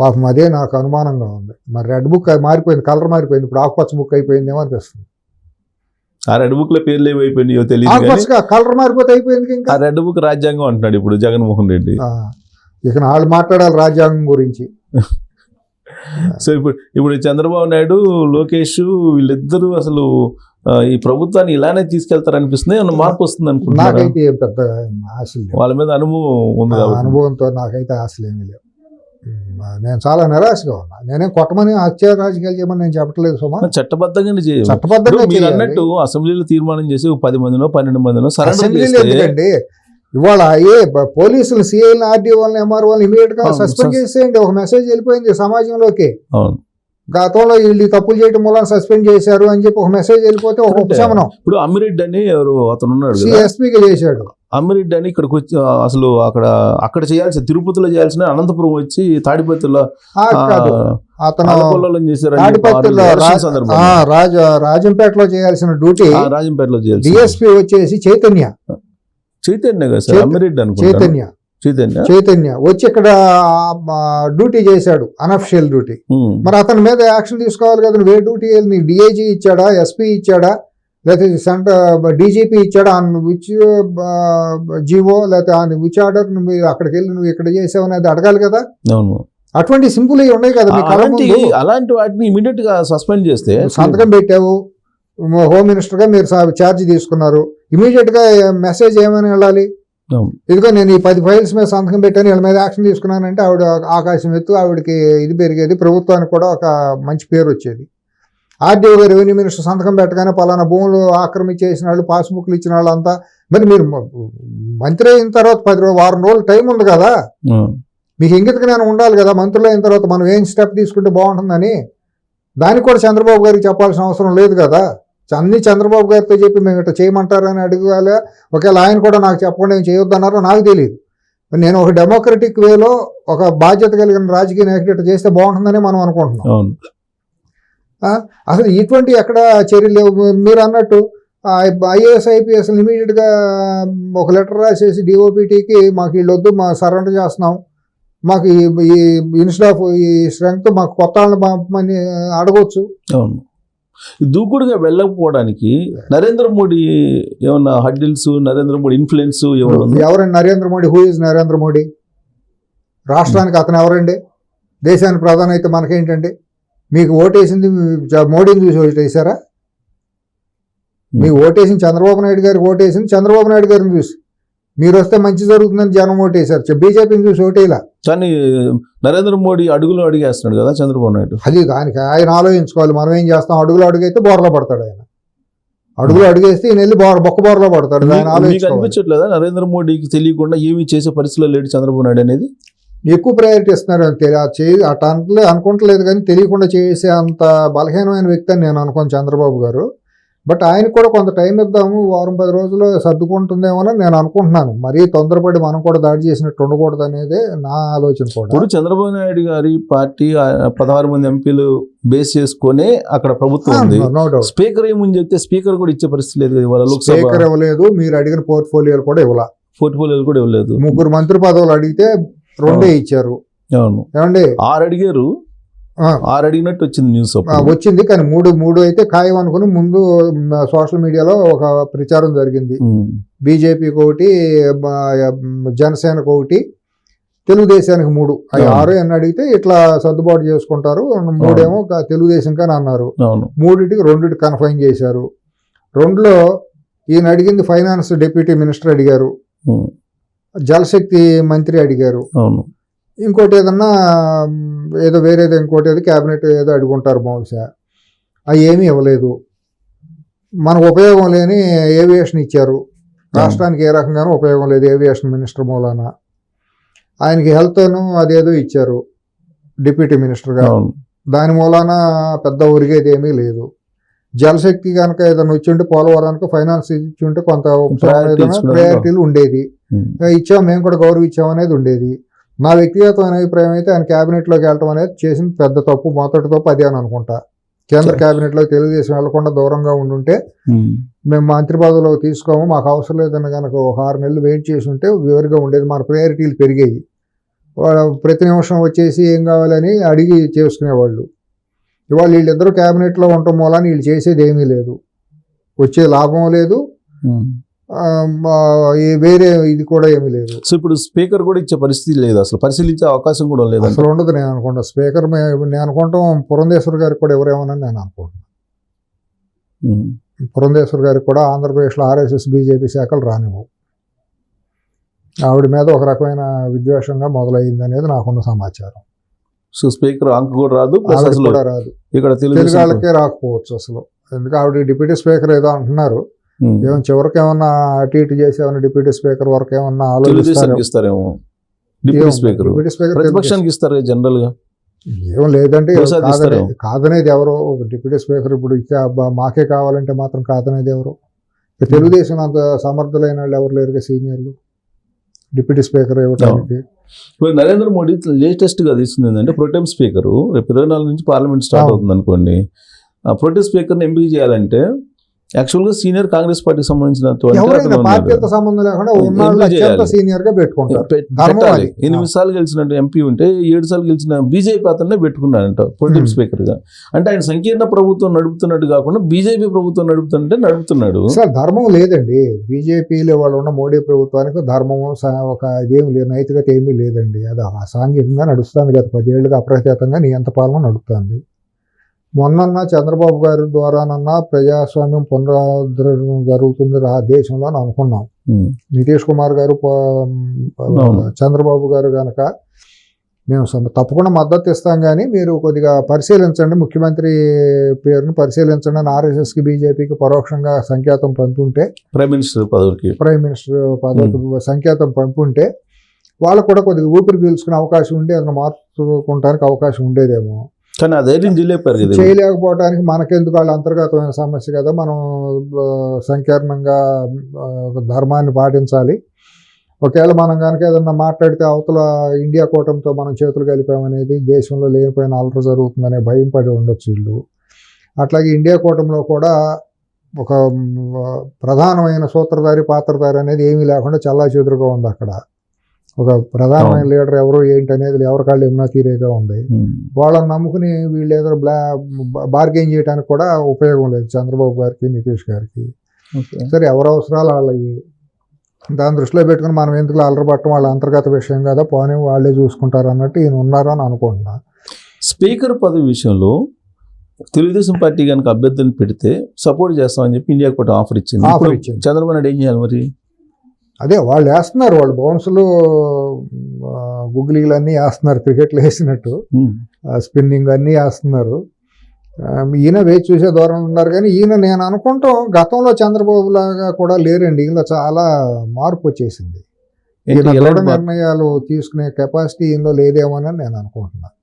పాపం అదే నాకు అనుమానంగా ఉంది. మరి రెడ్ బుక్ మారిపోయింది, కలర్ మారిపోయింది, ఇప్పుడు ఆకుపచ్చ బుక్ అయిపోయిందేమో అనిపిస్తుంది. ఆ రెడ్ బుక్ లో పేర్లు ఏమైపోయినాయో తెలియదు, కలర్ మారిపోతే అయిపోయింది. ఇంకా ఆ రెడ్ బుక్ రాజ్యాంగం అంటున్నాడు ఇప్పుడు జగన్మోహన్ రెడ్డి. ఇక వాళ్ళు మాట్లాడాలి రాజ్యాంగం గురించి. సో ఇప్పుడు చంద్రబాబు నాయుడు, లోకేష్ వీళ్ళిద్దరూ అసలు ఈ ప్రభుత్వాన్ని ఇలానే తీసుకెళ్తారనిపిస్తుంది. ఏమన్నా మార్పు వస్తుంది అనుకుంటున్నా? నాకైతే ఏం పెద్ద ఆశలు లేవు. వాళ్ళ మీద అనుభవం ఉంది, అనుభవంతో నాకైతే ఆశలు ఏమీ లేవు. నేను చాలా నిరాశగా ఉన్నా. నేనేం కొట్టమని హత్య రాజకీయాలు చేయమని నేను చెప్పట్లేదు సుమా. చట్టబద్ధంగా చట్టబద్ధంగా మీరు అన్నట్టు అసెంబ్లీలో తీర్మానం చేసి 10 మందినో 12 మందినో అసెంబ్లీలో ఎందుకండి, ఇవాళ పోలీసులు సిఐలను, ఆర్డీఓలను, ఎంఆర్ఓలను ఇమీడియట్ గా సస్పెండ్ చేసేయండి. ఒక మెసేజ్ వెళ్ళిపోయింది సమాజంలోకి. గతంలో వీళ్ళు తప్పులు చేయడం వల్ల సస్పెండ్ చేశారు అని చెప్పి ఒక మెసేజ్ వెళ్ళిపోతే ఒక ఉపశమనం. ఇప్పుడు అమ్మిరెడ్డి అని ఎవరు అతను ఉన్నాడు, ఎస్పీగా చేశాడు. అమ్మిరెడ్డి అని ఇక్కడికి వచ్చి అసలు అక్కడ చేయాల్సిన, తిరుపతిలో చేయాల్సిన అనంతపురం వచ్చి తాడిపత్రిలో అతను రాజంపేటలో చేయాల్సిన డ్యూటీ రాజంపేటలో చేయాలి. డిఎస్పీ వచ్చేసి చైతన్య కదా సార్, అమ్మిరెడ్డి అనుకుంటా. చైతన్య వచ్చి ఇక్కడ డ్యూటీ చేశాడు, అనఫిషియల్ డ్యూటీ. మరి అతని మీద యాక్షన్ తీసుకోవాలి కదా. నువ్వు ఏ డ్యూటీ నీకు డిఐజీ ఇచ్చాడా, ఎస్పీ ఇచ్చాడా, లేకపోతే డీజీపీ ఇచ్చాడా, జీవో లేకపోతే విచ్ ఆర్డర్ నువ్వు అక్కడికి వెళ్ళి నువ్వు ఇక్కడ చేసావు అనేది అడగాలి కదా. అటువంటి సింపుల్ అవి ఉన్నాయి కదా. అలాంటి వాటిని ఇమీడియట్ గా సస్పెండ్ చేస్తే, సంతకం పెట్టావు, హోమ్ మినిస్టర్ గా మీరు ఛార్జ్ తీసుకున్నారు, ఇమీడియట్ గా మెసేజ్ ఏమని వెళ్ళాలి, ఇదిగో నేను ఈ 10 ఫైల్స్ మీద సంతకం పెట్టాను, వీళ్ళ మీద యాక్షన్ తీసుకున్నానంటే ఆవిడ ఆకాశం ఎత్తు, ఆవిడకి ఇది పెరిగేది, ప్రభుత్వానికి కూడా ఒక మంచి పేరు వచ్చేది. ఆర్డీఓ రెవెన్యూ మినిస్టర్ సంతకం పెట్టగానే పలానా భూములు ఆక్రమించేసిన వాళ్ళు, పాస్బుక్లు ఇచ్చిన వాళ్ళు అంతా. మరి మీరు మంత్రి అయిన తర్వాత 10 వారం రోజులు టైం ఉంది కదా, మీకు ఇంగితకి నేను ఉండాలి కదా. మంత్రులు అయిన తర్వాత మనం ఏం స్టెప్ తీసుకుంటే బాగుంటుందని దానికి కూడా చంద్రబాబు గారికి చెప్పాల్సిన అవసరం లేదు కదా. అన్ని చంద్రబాబు గారితో చెప్పి మేము ఇట్లా చేయమంటారని అడగాలి. ఒకవేళ ఆయన కూడా నాకు చెప్పకుండా ఏం చేయొద్దన్నారో నాకు తెలియదు. నేను ఒక డెమోక్రటిక్ వేలో ఒక బాధ్యత కలిగిన రాజకీయ నాయకుడు చేస్తే బాగుంటుందని మనం అనుకుంటున్నాం. అసలు ఇటువంటి ఎక్కడ చర్యలు లేవు. మీరు అన్నట్టు ఐఏఎస్ ఐపీఎస్ ఇమీడియట్గా ఒక లెటర్ రాసేసి డిఓపిటీకి మాకు వీళ్ళు వద్దు, మా సరెండర్ చేస్తున్నాం, మాకు ఈ ఇన్స్టెడ్ ఆఫ్ ఈ స్ట్రెంగ్త్ మాకు కొత్త వాళ్ళని పంపమని అడగవచ్చు. దూకుడుగా వెళ్ళకపోవడానికి నరేంద్ర మోడీ ఏమన్నా హడ్డిల్స్, నరేంద్ర మోడీ ఇన్ఫ్లుయెన్స్ ఎవరండి? Narendra Modi, who is Narendra Modi? రాష్ట్రానికి అతను ఎవరండి? దేశానికి ప్రధాని అయితే మనకేంటండి? మీకు ఓటేసింది మోడీని చూసి ఓటేసారా? మీకు ఓటేసింది చంద్రబాబు నాయుడు గారికి ఓటేసింది చంద్రబాబు నాయుడు గారిని చూసి. మీరు వస్తే మంచి జరుగుతుందని జనం ఓటేశారు, బీజేపీని చూసి ఓటేలా. కానీ నరేంద్ర మోడీ అడుగులు అడిగేస్తున్నాడు కదా చంద్రబాబు నాయుడు. అది దానికి ఆయన ఆలోచించుకోవాలి. మనం ఏం చేస్తాం? అడుగులు అడుగైతే బోర్లో పడతాడు ఆయన. అడుగులు అడిగేస్తే ఈయన వెళ్ళి బొక్క బోర్లో పడతాడు. ఆయన అనిపించట్లేదా నరేంద్ర మోడీకి తెలియకుండా ఏమీ చేసే పరిస్థితిలో లేడు చంద్రబాబు నాయుడు అనేది? ఎక్కువ ప్రయారిటీ ఇస్తున్నారు అట్లా అనుకుంటలేదు, కానీ తెలియకుండా చేసే అంత బలహీనమైన వ్యక్తి అని నేను అనుకోను చంద్రబాబు గారు. బట్ ఆయనకు కూడా కొంత టైం ఇద్దాము, వారం 10 రోజుల్లో సర్దుకుంటుందేమోనని నేను అనుకుంటున్నాను. మరీ తొందరపడి మనం కూడా దాడి చేసినట్టు ఉండకూడదు అనేది నా ఆలోచన కూడా. ఇప్పుడు చంద్రబాబు నాయుడు గారి పార్టీ 16 మంది ఎంపీలు బేస్ చేసుకునే అక్కడ ప్రభుత్వం ఉంది. స్పీకర్ ఏముంది చెప్తే స్పీకర్ కూడా ఇచ్చే పరిస్థితి లేదు. స్పీకర్ ఇవ్వలేదు, మీరు అడిగిన పోర్ట్ఫోలియోలు కూడా ఇవ్వలేదు. 3 మంత్రి పదవులు అడిగితే 2 ఇచ్చారు. ఏమండి 6 అడిగారు, 6 అడిగినట్టు వచ్చింది న్యూస్ వచ్చింది. కానీ 3 అయితే ఖాయం అనుకుని ముందు సోషల్ మీడియాలో ఒక ప్రచారం జరిగింది. బీజేపీకి 1, జనసేనకు 1, తెలుగుదేశానికి 3. 6 అని అడిగితే ఇట్లా సర్దుబాటు చేసుకుంటారు. 3 ఏమో తెలుగుదేశం కానీ అన్నారు. 3టికి 2 కన్ఫైన్ చేశారు. 2లో ఈయన అడిగింది ఫైనాన్స్ డిప్యూటీ మినిస్టర్ అడిగారు, జలశక్తి మంత్రి అడిగారు, ఇంకోటి ఏదన్నా ఏదో వేరేది ఇంకోటి ఏదో క్యాబినెట్ ఏదో అడుగుంటారు బహుశా. అవి ఏమీ ఇవ్వలేదు. మనకు ఉపయోగం లేని ఏవియేషన్ ఇచ్చారు. రాష్ట్రానికి ఏ రకంగానూ ఉపయోగం లేదు ఏవియేషన్ మినిస్టర్ మూలాన. ఆయనకి హెల్త్ను అదేదో ఇచ్చారు డిప్యూటీ మినిస్టర్గా, దాని మూలాన పెద్ద ఒరిగేది ఏమీ లేదు. జలశక్తి కనుక ఏదైనా వచ్చి ఉంటే పోలవరానికి ఫైనాన్స్ ఇచ్చి ఉంటే కొంత ప్రయారిటీలు ఉండేది, ఇచ్చాం మేము కూడా గౌరవించాం అనేది ఉండేది. నా వ్యక్తిగతమైన అభిప్రాయం అయితే ఆయన క్యాబినెట్లోకి వెళ్ళటం అనేది చేసిన పెద్ద తప్పు, మొదటి తప్పు అదే అని అనుకుంటా. కేంద్ర క్యాబినెట్లో తెలుగుదేశం వెళ్లకుండా దూరంగా ఉండుంటే మేము మంత్రి పదవిలో తీసుకోము, మాకు అవసరం లేదని కనుక ఒక 6 నెలలు వెయిట్ చేసి ఉంటే వివరిగా ఉండేది, మన ప్రయారిటీలు పెరిగాయి. ప్రతి నిమిషం వచ్చేసి ఏం కావాలని అడిగి చేసుకునేవాళ్ళు. ఇవాళ వీళ్ళిద్దరూ క్యాబినెట్లో ఉండటం మూలాన్ని వీళ్ళు చేసేది ఏమీ లేదు, వచ్చే లాభం లేదు, వేరే ఇది కూడా ఏమీ లేదు. సో ఇప్పుడు స్పీకర్ కూడా ఇచ్చే పరిస్థితి లేదు, అసలు పరిశీలించే అవకాశం కూడా లేదు, అసలు ఉండదు. నేను అనుకుంటా స్పీకర్ నేను అనుకుంటాం పురంధేశ్వర్ గారికి కూడా ఎవరేమోనని నేను అనుకుంటున్నాను. పురంధేశ్వర్ గారికి కూడా ఆంధ్రప్రదేశ్లో RSS BJP శాఖలు రానివ్వవు. ఆవిడ మీద ఒక రకమైన విద్వేషంగా మొదలైంది అనేది నాకున్న సమాచారం. సో స్పీకర్ అంక కూడా రాదు, కూడా రాదు, ఇక్కడ తెలుగు వాళ్ళకే రాకపోవచ్చు అసలు. ఎందుకంటే ఆవిడ డిప్యూటీ స్పీకర్ ఏదో అంటున్నారు, ఏమో చివరికి ఏమన్నా అటు ఇటు చేసి ఏమన్నా డిప్యూటీ స్పీకర్ వరకు ఏమన్నా ఆలోచిస్తారేమో. డిప్యూటీ స్పీకర్ ప్రతిపక్షానికి ఇస్తారు జనరల్ గా, ఏం లేదంటే కాదనేది ఎవరు. డిప్యూటీ స్పీకర్ ఇప్పుడు మాకే కావాలంటే మాత్రం కాదనేది ఎవరు? తెలుగుదేశం అంత సమర్థులైన వాళ్ళు ఎవరు లేరుగా సీనియర్లు డిప్యూటీ స్పీకర్ ఇవ్వడానికి. ఇప్పుడు నరేంద్ర మోడీ లేటెస్ట్ గా తీసుకుంది ఏంటంటే ప్రొటెం స్పీకర్ రేపు 24 నుంచి పార్లమెంట్ స్టార్ట్ అవుతుంది అనుకోండి. ఆ ప్రొటెం స్పీకర్ని ఎంపిక చేయాలంటే యాక్చువల్గా సీనియర్ కాంగ్రెస్ పార్టీకి సంబంధించిన పార్టీలతో సంబంధం లేకుండా సీనియర్ గా పెట్టుకుంటారు. 8 సార్లు గెలిచినట్టు ఎంపీ ఉంటే 7 సార్లు గెలిచిన బీజేపీ అతన్నే పెట్టుకున్నాడంట ప్రొటెం స్పీకర్ గా. అంటే ఆయన సంకీర్ణ ప్రభుత్వం నడుపుతున్నట్టు కాకుండా బీజేపీ ప్రభుత్వం నడుపుతున్నాడు. సార్ ధర్మం లేదండి బీజేపీలో వాళ్ళు ఉన్న మోడీ ప్రభుత్వానికి ధర్మం ఒక ఇదేమి లేదు, నైతికత ఏమీ లేదండి. అది అసాంఘికంగా నడుస్తుంది. గత 10 ఏళ్ళుగా అప్రఖ్యాతంగా నియంత పాలన నడుపుతుంది. మొన్న చంద్రబాబు గారి ద్వారానన్నా ప్రజాస్వామ్యం పునరుద్ధరణ జరుగుతుంది దేశంలో అని అనుకున్నాం. నితీష్ కుమార్ గారు చంద్రబాబు గారు కనుక మేము తప్పకుండా మద్దతు ఇస్తాం, కానీ మీరు కొద్దిగా పరిశీలించండి, ముఖ్యమంత్రి పేరును పరిశీలించండి అని RSSకి BJPకి పరోక్షంగా సంకేతం పంపుంటే, ప్రైమ్ మినిస్టర్ పదవికి సంకేతం పంపుంటే వాళ్ళకు కూడా కొద్దిగా ఊపిరి పీల్చుకునే అవకాశం ఉండి అతను మార్చుకోవడానికి అవకాశం ఉండేదేమో. కానీ అదే చేయలేకపోవడానికి మనకెందుకు, వాళ్ళ అంతర్గతమైన సమస్య కదా. మనం సంకీర్ణంగా ధర్మాన్ని పాటించాలి. ఒకవేళ మనం కనుక ఏదన్నా మాట్లాడితే అవతల ఇండియా కూటమితో మనం చేతులు కలిపామనేది దేశంలో లేనిపోయిన అలర జరుగుతుందనే భయం పడి ఉండొచ్చు వీళ్ళు. అట్లాగే ఇండియా కూటమిలో కూడా ఒక ప్రధానమైన సూత్రధారి పాత్రధారి అనేది ఏమీ లేకుండా చల్లాచెదురుగా ఉంది. అక్కడ ఒక ప్రధానమైన లీడర్ ఎవరు ఏంటి అనేది ఎవరికాళ్ళు ఏమన్నా తీరేగా ఉంది. వాళ్ళని నమ్ముకుని వీళ్ళు ఏదో బార్గెయిన్ చేయడానికి కూడా ఉపయోగం లేదు చంద్రబాబు గారికి నితీష్ గారికి. సరే ఎవరు అవసరాలు వాళ్ళవి, దాన్ని దృష్టిలో పెట్టుకుని మనం ఎందుకు అలరపట్టడం, వాళ్ళ అంతర్గత విషయం కదా, పోనీ వాళ్ళే చూసుకుంటారు అన్నట్టు ఈయన ఉన్నారు అని అనుకుంటున్నా. స్పీకర్ పదవి విషయంలో తెలుగుదేశం పార్టీ కనుక అభ్యర్థిని పెడితే సపోర్ట్ చేస్తామని చెప్పి ఇండియా కూడా ఆఫర్ ఇచ్చింది. చంద్రబాబు నాయుడు ఏం చేయాలి మరి? అదే వాళ్ళు వేస్తున్నారు, వాళ్ళు బౌన్సులు గుగ్లీలు అన్నీ వేస్తున్నారు, క్రికెట్లు వేసినట్టు స్పిన్నింగ్ అన్నీ వేస్తున్నారు. ఈయన వేచి చూసే దూరం ఉన్నారు. కానీ ఈయన నేను అనుకుంటాం గతంలో చంద్రబాబు లాగా కూడా లేరండి, ఈయనలో చాలా మార్పు వచ్చేసింది. ఈయన దృఢ నిర్ణయాలు తీసుకునే కెపాసిటీ ఈయనలో లేదేమోనని నేను అనుకుంటున్నాను.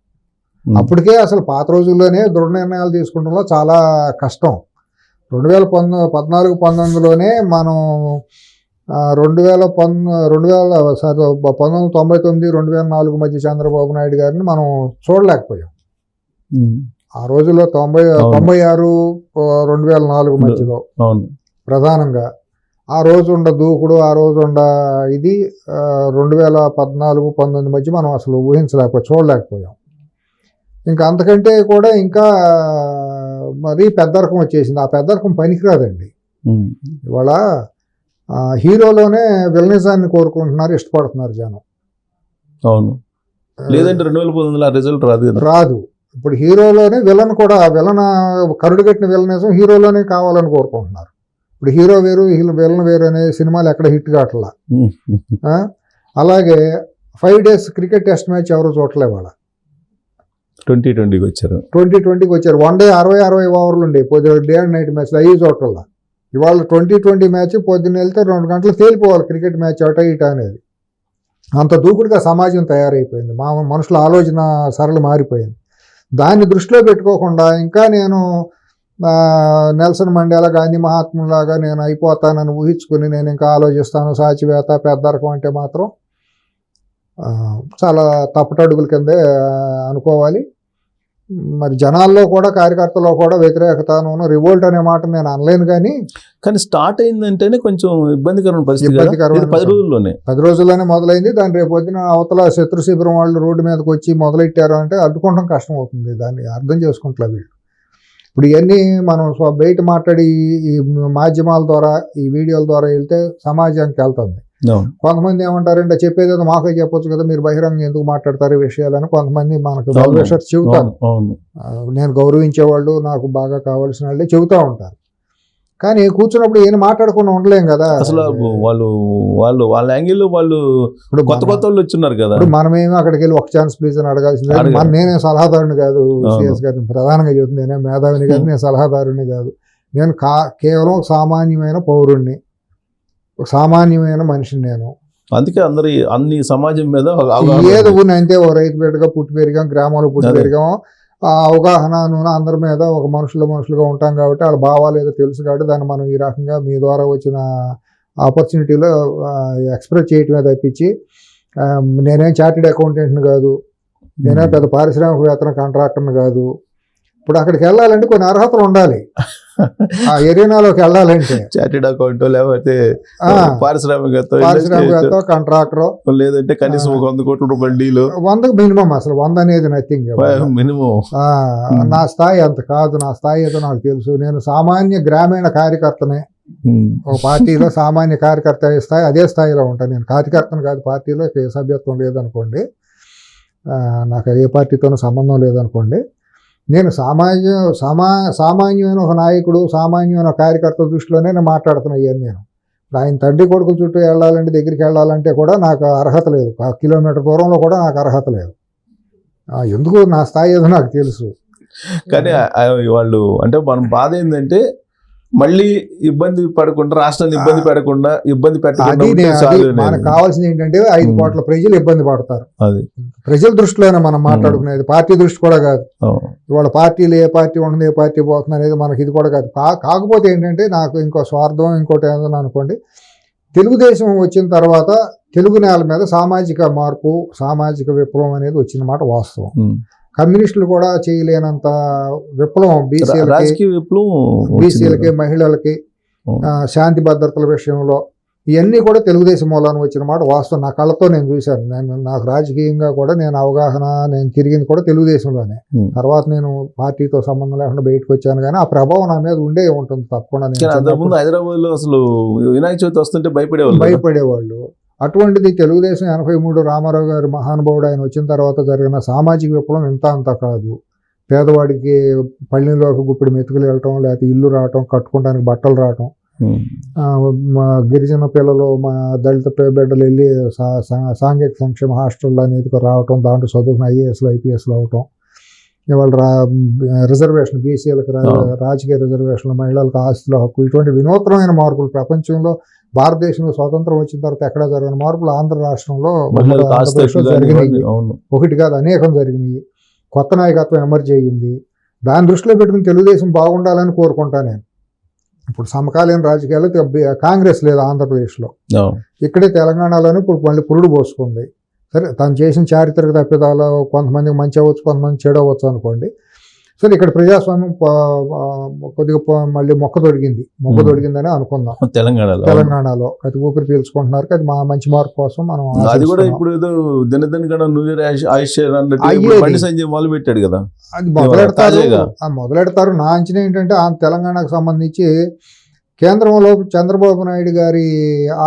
అప్పటికే అసలు పాత రోజుల్లోనే దృఢ నిర్ణయాలు తీసుకుంటంలో చాలా కష్టం. 2014-19లోనే మనం 1999-2004 మధ్య చంద్రబాబు నాయుడు గారిని మనం చూడలేకపోయాం. ఆ రోజుల్లో 96-2004 మధ్యలో ప్రధానంగా ఆ రోజు ఉండ దూకుడు, ఆ రోజు ఉండ ఇది 2014-19 మధ్య మనం అసలు చూడలేకపోయాం. ఇంకా అంతకంటే కూడా ఇంకా మరి పెద్ద రకం వచ్చేసింది. ఆ పెద్ద రకం పనికిరాదండి. ఇవాళ హీరోలోనే విలనిజాన్ని కోరుకుంటున్నారు, ఇష్టపడుతున్నారు జనం. అవును, లేదంటే 2019 రిజల్ట్ రాదు. ఇప్పుడు హీరోలోనే విలన్ కూడా, విలన్ కరుడు కట్టిన విలనిజం హీరోలోనే కావాలని కోరుకుంటున్నారు. ఇప్పుడు హీరో వేరు విలన్ వేరు అనే సినిమాలు ఎక్కడ హిట్ కావట్లా. అలాగే 5 days క్రికెట్ టెస్ట్ మ్యాచ్ ఎవరు చూడలే. వాళ్ళ 2020కి వచ్చారు. 1 day 60 ఓవర్లు ఉండే డే అండ్ నైట్ మ్యాచ్ అయ్యి చూడటల్లా. ఇవాళ 2020 మ్యాచ్ పొద్దున్న వెళ్తే 2 గంటలు తేలిపోవాలి క్రికెట్ మ్యాచ్ అట ఇట అనేది. అంత దూకుడుగా సమాజం తయారైపోయింది, మనుషుల ఆలోచన సరళి మారిపోయింది. దాన్ని దృష్టిలో పెట్టుకోకుండా ఇంకా నేను నెల్సన్ మండేలా గాంధీ మహాత్ములాగా నేను అయిపోతానని ఊహించుకుని నేను ఇంకా ఆలోచిస్తాను సాచివేత పెద్దరకం అంటే మాత్రం చాలా తప్పటడుగుల కిందే అనుకోవాలి. మరి జనాల్లో కూడా కార్యకర్తల్లో కూడా వ్యతిరేకతను రివోల్ట్ అనే మాట నేను అనలేను, కానీ స్టార్ట్ అయిందంటేనే కొంచెం ఇబ్బందికరమైన పరిస్థితి. 10 రోజుల్లోనే మొదలైంది. దాని రేపు పొద్దున అవతల శత్రు శిబిరం వాళ్ళు రోడ్డు మీదకి వచ్చి మొదలెట్టారు అంటే అడ్డుకోవడం కష్టం అవుతుంది. దాన్ని అర్థం చేసుకుంటా వీళ్ళు. ఇప్పుడు ఇవన్నీ మనం బయట మాట్లాడి ఈ మాధ్యమాల ద్వారా ఈ వీడియోల ద్వారా వెళ్తే సమాజానికి వెళ్తుంది. కొంతమంది ఏమంటారంటే చెప్పేది మాకే చెప్పొచ్చు కదా, మీరు బహిరంగ ఎందుకు మాట్లాడతారు ఈ విషయాలని కొంతమంది మనకు వెల్విషర్స్ చెబుతారు. నేను గౌరవించేవాళ్ళు నాకు బాగా కావాల్సిన వాళ్ళే చెబుతూ ఉంటారు. కానీ కూర్చున్నప్పుడు ఏం మాట్లాడకుండా ఉండలేం కదా. అసలు వాళ్ళ యాంగిల్లో వాళ్ళు ఇప్పుడు కొత్త వాళ్ళు వచ్చిన్నారు కదా. ఇప్పుడు మనమేమో అక్కడికి వెళ్ళి ఒక ఛాన్స్ ప్లీజ్ అని అడగాల్సిందే. నేనే సలహాదారుని కాదు, సిఎస్ గారిని ప్రధానంగా చెబుతుంది. నేనే మేధావిని కాదు, నేను సలహాదారుని కాదు. నేను కేవలం ఒక సామాన్యమైన పౌరుణ్ణి, ఒక సామాన్యమైన మనిషిని. నేను అందుకే అందరి అన్ని సమాజం మీద ఏదో అంటే ఒక రైతు బిడ్డగా పుట్టి పెరిగాం, గ్రామంలో పుట్టి పెరిగాం. ఆ అవగాహన అందరి మీద ఒక మనుషులుగా ఉంటాం కాబట్టి వాళ్ళ భావాలు ఏదో తెలుసు కాబట్టి దాన్ని మనం ఈ రకంగా మీ ద్వారా వచ్చిన ఆపర్చునిటీలో ఎక్స్ప్రెస్ చేయటమే తప్పించి నేనేం చార్టెడ్ అకౌంటెంట్ని కాదు, నేనే పెద్ద పారిశ్రామికవేత్తన కాంట్రాక్టర్ని కాదు. ఇప్పుడు అక్కడికి వెళ్ళాలంటే కొన్ని అర్హతలు ఉండాలి. ఆ ఎరీనాలోకి వెళ్ళాలంటే చార్టెడ్ అకౌంట్ లేకపోతే పారిశ్రామికవేత్త, కాంట్రాక్టర్, లేదంటే కనీసం 100 కోట్ల రూపాయల డీల్. 100 మినిమం. అసలు 100 అనేది నథింగ్ మినిమం. నా స్థాయి అంత కాదు. నా స్థాయి ఏదో నాకు తెలుసు. నేను సామాన్య గ్రామీణ కార్యకర్తనే. ఒక పార్టీలో సామాన్య కార్యకర్త స్థాయి అదే స్థాయిలో ఉంటాను. నేను కార్యకర్తను కాదు. పార్టీలో ఏ సభ్యత్వం లేదనుకోండి, నాకు ఏ పార్టీతోనూ సంబంధం లేదనుకోండి, నేను సామాన్యమైన ఒక నాయకుడు, సామాన్యమైన కార్యకర్త దృష్టిలోనే నేను మాట్లాడుతున్నా. ఇవన్నీ నేను ఆయన తండ్రి కొడుకుల చుట్టూ వెళ్ళాలంటే, దగ్గరికి వెళ్ళాలంటే కూడా నాకు అర్హత లేదు. 1 కిలోమీటర్ దూరంలో కూడా నాకు అర్హత లేదు. ఎందుకు నా స్థాయి ఏదో నాకు తెలుసు. కానీ వాళ్ళు అంటే మనం బాధ ఏంటంటే మళ్ళీ ఇబ్బంది పడకుండా, రాష్ట్రాన్ని ఇబ్బంది పెట్టకుండా మనకు కావాల్సింది ఏంటంటే 5 కోట్ల ప్రజలు ఇబ్బంది పడతారు. అది ప్రజల దృష్టిలోనే మనం మాట్లాడుకునేది, పార్టీ దృష్టి కూడా కాదు. ఇవాళ పార్టీలు ఏ పార్టీ ఉంటుంది, ఏ పార్టీ పోతుంది అనేది మనకి ఇది కూడా కాదు. కాకపోతే ఏంటంటే నాకు ఇంకో స్వార్థం ఇంకోటి ఏదైనా అనుకోండి, తెలుగుదేశం వచ్చిన తర్వాత తెలుగు నేల మీద సామాజిక మార్పు, సామాజిక విప్లవం అనేది వచ్చిన మాట వాస్తవం. కమ్యూనిస్టులు కూడా చేయలేనంత విప్లవం బీసీలకి, మహిళలకి, శాంతి భద్రతల విషయంలో ఇవన్నీ కూడా తెలుగుదేశం మూలాన్ని వచ్చిన మాట వాస్తవం. నా కళ్ళతో నేను చూశాను. నాకు రాజకీయంగా కూడా నేను అవగాహన, నేను తిరిగింది కూడా తెలుగుదేశంలోనే. తర్వాత నేను పార్టీతో సంబంధం లేకుండా బయటకు వచ్చాను, కానీ ఆ ప్రభావం నా మీద ఉండే ఉంటుంది తప్పకుండా. హైదరాబాద్ లో అసలు వినాయక చవితి వస్తుంటే భయపడేవాళ్ళు. అటువంటిది తెలుగుదేశం 83 రామారావు గారు మహానుభావుడు ఆయన వచ్చిన తర్వాత జరిగిన సామాజిక విప్లవం ఇంత అంతా కాదు. పేదవాడికి పల్లెల్లోకి గుప్పిడి మెతుకులు వెళ్ళటం, లేకపోతే ఇల్లు రావటం, కట్టుకోవడానికి బట్టలు రావటం, గిరిజన పిల్లలు, మా దళిత బిడ్డలు వెళ్ళి సాంఘిక సంక్షేమ హాస్టల్లో అనేది రావటం, దాంట్లో చదువుకున్న IASలు IPSలు అవటం, ఇవాళ రిజర్వేషన్ బీసీలకు రాజకీయ రిజర్వేషన్లు, మహిళలకు ఆస్తుల హక్కు, ఇటువంటి వినూత్నమైన మార్పులు ప్రపంచంలో భారతదేశంలో స్వాతంత్రం వచ్చిన తర్వాత ఎక్కడ జరిగిన మార్పులు ఆంధ్ర రాష్ట్రంలో, ఆంధ్రప్రదేశ్లో జరిగినాయి. ఒకటి కాదు, అనేకం జరిగినాయి. కొత్త నాయకత్వం ఎమర్జ్ అయ్యింది. దాని దృష్టిలో పెట్టుకుని తెలుగుదేశం బాగుండాలని కోరుకుంటా నేను. ఇప్పుడు సమకాలీన రాజకీయాలు కాంగ్రెస్ లేదు ఆంధ్రప్రదేశ్లో. ఇక్కడే తెలంగాణలోనే ఇప్పుడు మళ్ళీ పురుడు పోసుకుంది. సరే, తను చేసిన చారిత్రక తప్పిదాలు కొంతమందికి మంచి అవ్వచ్చు, కొంతమంది చెడు అవ్వచ్చు అనుకోండి. సరే, ఇక్కడ ప్రజాస్వామ్యం కొద్దిగా మళ్ళీ మొక్క తొడిగిందని అనుకుందాం. తెలంగాణలో అది ఊపిరి పీల్చుకుంటున్నారు. అది మా మంచి మార్పు కోసం మనం అది కూడా ఇప్పుడు ఏదో న్యూ ఇయర్ మొదలు పెట్టాడు కదా, అది మొదలెడతారు. నా అంచనా ఏంటంటే తెలంగాణకు సంబంధించి కేంద్రంలో చంద్రబాబు నాయుడు గారి